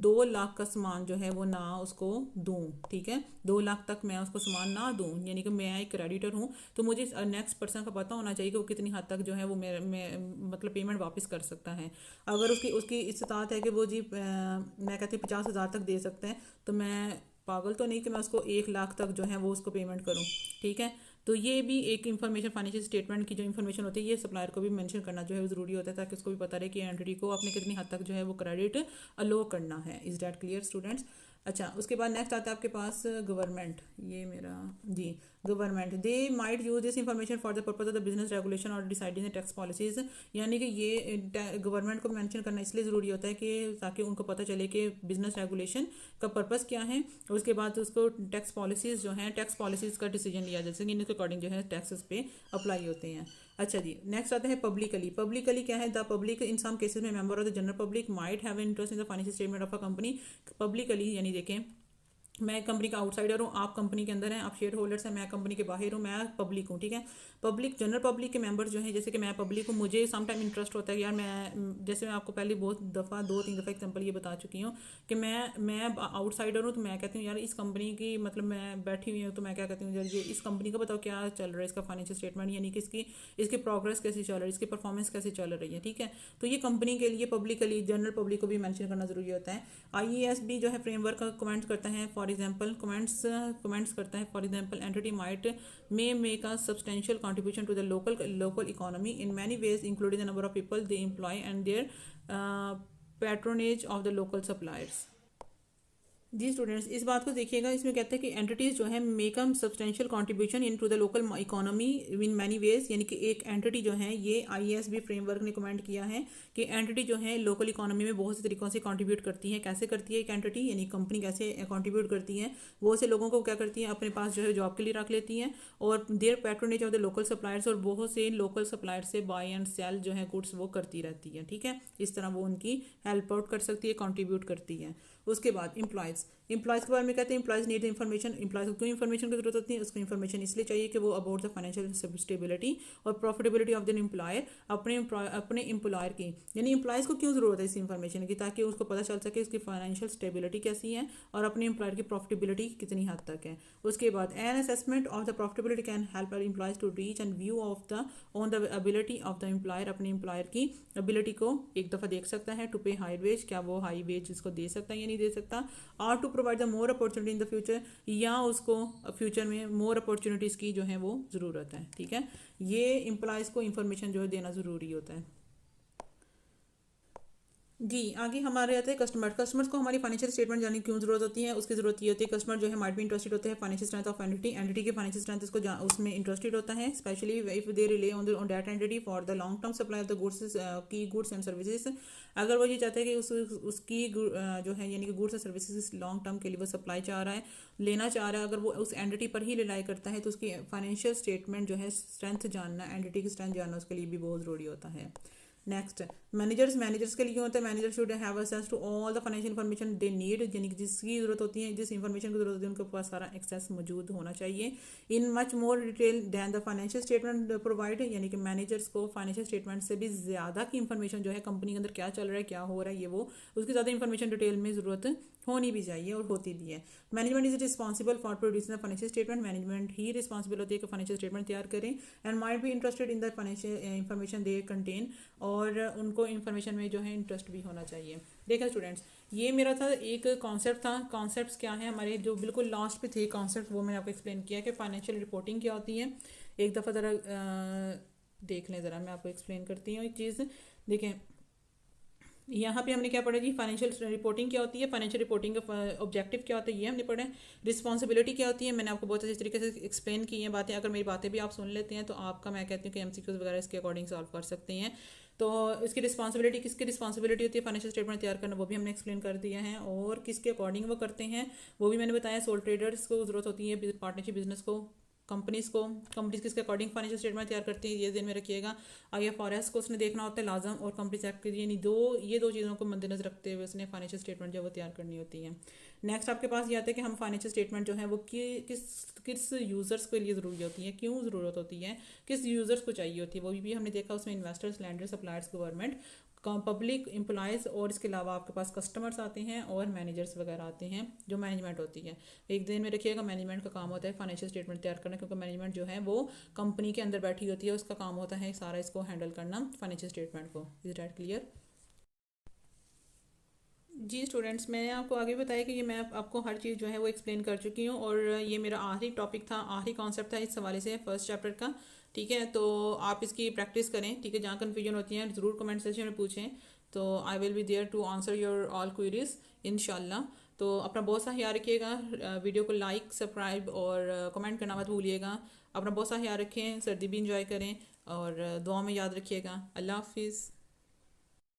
Speaker 1: 2 लाख का सामान जो है वो ना उसको दूँ, ठीक है। 2 लाख तक मैं उसको सामान ना दूँ, यानी कि मैं एक क्रेडिटर हूँ तो मुझे नेक्स्ट पर्सन का पता होना चाहिए कि वो कितनी हद तक जो है वो मेरे मतलब पेमेंट वापस कर सकता है। अगर उसकी उसकी इस्तात है कि वो जी मैं कहती हूँ 50,000 तक दे सकते हैं, तो मैं पागल तो नहीं कि मैं उसको 1 लाख तक जो है वो उसको पेमेंट करूँ, ठीक है। तो ये भी एक इन्फॉर्मेशन, फाइनेंशियल स्टेटमेंट की जो इन्फॉर्मेशन होती है, ये सप्लायर को भी मेंशन करना जो है ज़रूरी होता है, ताकि उसको भी पता रहे कि एंटिटी को अपने कितनी हद तक जो है वो क्रेडिट अलो करना है। Is that clear students? अच्छा, उसके बाद नेक्स्ट आता है आपके पास गवर्नमेंट, ये मेरा जी, government they might use this information for the purpose of the business regulation और डिसाइडिंग द टैक्स पॉलिसीज, यानी कि ये गवर्नमेंट को मेंशन करना इसलिए ज़रूरी होता है कि ताकि उनको पता चले कि बिजनेस रेगुलेशन का पर्पस क्या है। उसके बाद उसको टैक्स पॉलिसीज़ जो हैं, टैक्स पॉलिसीज़ का डिसीजन लिया जाए, जैसे कि इनके अकॉर्डिंग जो है टैक्सेस पे अप्लाई होते हैं। अच्छा जी, नेक्स्ट आता है पब्लिकली क्या है? The public in some cases में member of the general public might have interest in the financial statement of a company. Publicly यानी देखें, मैं कंपनी का आउटसाइडर हूँ, आप कंपनी के अंदर हैं, आप शेयर होल्डर्स हैं, मैं कंपनी के बाहर हूँ, मैं पब्लिक हूँ, ठीक है। पब्लिक, जनरल पब्लिक के मेंबर जो हैं, जैसे कि मैं पब्लिक हूँ, मुझे सम टाइम इंटरेस्ट होता है यार, मैं जैसे मैं आपको पहले बहुत दफ़ा 2-3 दफ़ा एग्जांपल ये बता चुकी हूँ कि मैं आउटसाइडर हूँ, तो मैं कहती हूँ यार इस कंपनी की, मतलब मैं बैठी हुई हूँ तो मैं क्या कहती हूँ यार ये इस कंपनी का बताओ क्या चल रहा है, इसका फाइनेंशियल स्टेटमेंट, यानी कि इसकी प्रोग्रेस कैसी चल रही है, इसकी परफॉर्मेंस कैसे चल रही है, ठीक है। तो ये कंपनी के लिए पब्लिकली, जनरल पब्लिक को भी मैंशन करना ज़रूरी होता है। आईईएस भी जो है फ्रेमवर्क का कमेंट करता है, फॉर एग्जांपल कमेंट्स करता है, for example entity might may make a substantial contribution to the local economy in many ways including the number of people they employ and their patronage of the local suppliers. जी स्टूडेंट्स, इस बात को देखिएगा, इसमें कहते हैं कि एंटिटीज़ जो है make a substantial contribution in to the local economy in many ways, यानी कि एक एंटिटी जो है, ये आईएसबी फ्रेमवर्क ने कमेंट किया है कि एंटिटी जो है लोकल इकोनॉमी में बहुत से तरीकों से कंट्रीब्यूट करती है। कैसे करती है एक एंटिटी, यानी कंपनी कैसे कंट्रीब्यूट करती है? बहुत से लोगों को क्या करती है, अपने पास जो है जॉब के लिए रख लेती हैं, और their patronage of the local suppliers, और बहुत से लोकल सप्लायर से बाय एंड सेल जो है गुड्स वो करती रहती है, ठीक है। इस तरह वो उनकी हेल्प आउट कर सकती है, कंट्रीब्यूट करती है। उसके बाद एम्प्लॉयज़ के बारे में कहते हैं, एम्प्लॉयज़ नीड इन्फॉर्मेशन। एम्प्लॉयज़ को क्यों इन्फॉर्मेशन की जरूरत होती है? उसको इन्फॉर्मेशन इसलिए चाहिए कि वो अबाउट द फाइनेंशियल स्टेबिलिटी और प्रॉफिटेबिलिटी ऑफ द एम्प्लॉयर, अपने एम्प्लॉयर की, यानी एम्प्लॉयज़ को क्यों ज़रूरत है इस इन्फॉर्मेशन की? ताकि उसको पता चल सके उसकी फाइनेंशियल स्टेबिलिटी कैसी है और अपने एम्प्लॉयर की प्रॉफिटेबिलिटी कितनी हद तक है। उसके बाद an assessment of the profitability can help employees to reach and view of the on the ability of the employer, अपने एम्प्लॉयर की एबिलिटी को एक दफ़ा देख सकता है। टू पे हाई वेज, क्या वो हाई वेज इसको दे सकता है या नहीं दे सकता, और to provide the more opportunity in the future, या उसको फ्यूचर में मोर अपॉर्चुनिटीज़ की जो है वो ज़रूरत है, ठीक है। ये एम्प्लॉयज़ को इन्फॉर्मेशन जो है देना ज़रूरी होता है। जी, आगे हमारे आते हैं कस्टमर्स को हमारी फाइनेंशियल स्टेटमेंट जानने की क्यों जरूरत होती है? उसकी जरूरत ये होती है, कस्टमर जो है माइट भी इंटरेस्टेड होते हैं फाइनेंशियल स्ट्रेंथ ऑफ एंटिटी के फाइनेंशियल स्ट्रेंथ उसको उसमें इंटरेस्टेड होता है, specially if they relay on that entity for the long term supply of the goods and services. अगर वो ये चाहते हैं कि उसकी जो है यानी कि गुड्स और सर्विसेज लॉन्ग टर्म के लिए वो सप्लाई चाह रहा है, लेना चाह रहा है, अगर वो उस एंटिटी पर ही रिलाई करता है, तो उसकी फाइनेंशियल स्टेटमेंट जो है स्ट्रेंथ जानना, एंटिटी की स्ट्रेंथ जानना उसके लिए भी बहुत ज़रूरी होता है। नेक्स्ट, मैनेजर्स के लिए होता है, manager should have access to all the financial information they need, यानी कि जिसकी जरूरत होती है, जिस इन्फॉर्मेशन की जरूरत होती है, उनके पास सारा एक्सेस मौजूद होना चाहिए in much more detail than the financial statement provide, यानी कि मैनेजर्स को फाइनेंशियल स्टेटमेंट से भी ज़्यादा की इन्फॉर्मेशन जो है कंपनी के अंदर क्या चल रहा है, क्या हो रहा है, ये वो उसकी ज़्यादा इन्फॉर्मेशन डिटेल में ज़रूरत होनी भी चाहिए और होती भी है। Management is responsible for producing the financial statement, management he responsible होती है कि फाइनेंशियल स्टेटमेंट तैयार करें, एंड माइट भी interested in the financial information they contain, और उनको इन्फॉर्मेशन में जो है इंटरेस्ट भी होना चाहिए। देखा स्टूडेंट्स, ये मेरा था एक कॉन्सेप्ट था। कॉन्सेप्ट्स क्या है हमारे जो बिल्कुल लास्ट पे थे कॉन्सेप्ट, वो मैंने आपको एक्सप्लेन किया कि फाइनेंशियल रिपोर्टिंग क्या होती है। एक दफ़ा ज़रा देख लें, ज़रा मैं आपको एक्सप्लेन करती हूँ एक चीज़। देखें यहाँ पे हमने क्या पढ़ा जी, फाइनेंशियल रिपोर्टिंग क्या होती है, फाइनेंशियल रिपोर्टिंग का ऑब्जेक्टिव क्या होता है, ये हमने पढ़ा है। रिस्पॉन्सिबिलिटी क्या होती है, मैंने आपको बहुत अच्छे तरीके से एक्सप्लेन की हैं बातें। अगर मेरी बातें भी आप सुन लेते हैं तो आपका, मैं कहती हूँ कि एमसीक्यूज वगैरह इसके अकॉर्डिंग सॉल्व कर सकते हैं। तो इसकी रिस्पॉन्सिबिलिटी, किसकी रिस्पॉन्सिबिलिटी होती है फाइनेंशियल स्टेटमेंट तैयार करना, वो भी हमने एक्सप्लेन कर दिया है, और किसके अकॉर्डिंग वो करते हैं वो भी मैंने बताया। सोल ट्रेडर्स को ज़रूरत होती है, पार्टनरशिप बिजनेस को, कंपनीज किसके अकॉर्डिंग फाइनेंशियल स्टेटमेंट तैयार करती है, ये दिन में रखिएगा। IFRS को उसने देखना होता है लाजम, और कंपनीज एक्ट के लिए, यानी ये दो चीज़ों को मद्देनजर रखते हुए उसने फाइनेंशियल स्टेटमेंट जो वो तैयार करनी होती है। नेक्स्ट आपके पास ये आता है कि हम फाइनेंशियल स्टेटमेंट जो है वो किस किस यूज़र्स के लिए ज़रूरी होती है, क्यों ज़रूरत होती है, किस यूज़र्स को चाहिए होती है, वो भी हमने देखा। उसमें investors, landers, suppliers, government, public, employees, और इसके अलावा आपके पास कस्टमर्स आते हैं और मैनेजर्स वगैरह आते हैं, जो मैनेजमेंट होती है। एक दिन में रखिएगा, मैनेजमेंट का काम होता है फाइनेंशियल स्टेटमेंट तैयार करना, क्योंकि मैनेजमेंट जो है वो कंपनी के अंदर बैठी होती है, उसका काम होता है सारा इसको हैंडल करना, फाइनेंशियल स्टेटमेंट को। Is that clear? जी स्टूडेंट्स, मैंने आपको आगे बताया कि ये मैं आपको हर चीज़ जो है वो एक्सप्लेन कर चुकी हूँ, और ये मेरा आखिरी टॉपिक था, आखिरी कॉन्सेप्ट था इस हवाले से फर्स्ट चैप्टर का। ठीक है, तो आप इसकी प्रैक्टिस करें। ठीक है, जहाँ कन्फ्यूजन होती है ज़रूर कमेंट सेक्शन में पूछें, तो I will be there to answer your all queries इंशाल्लाह। तो अपना बहुत सा ख्याल रखिएगा, वीडियो को लाइक, सब्सक्राइब और कमेंट करना मत भूलिएगा। अपना बहुत सा ख्याल रखें, सर्दी भी इंजॉय करें, और दुआ में याद रखिएगा। अल्लाह हाफिज़।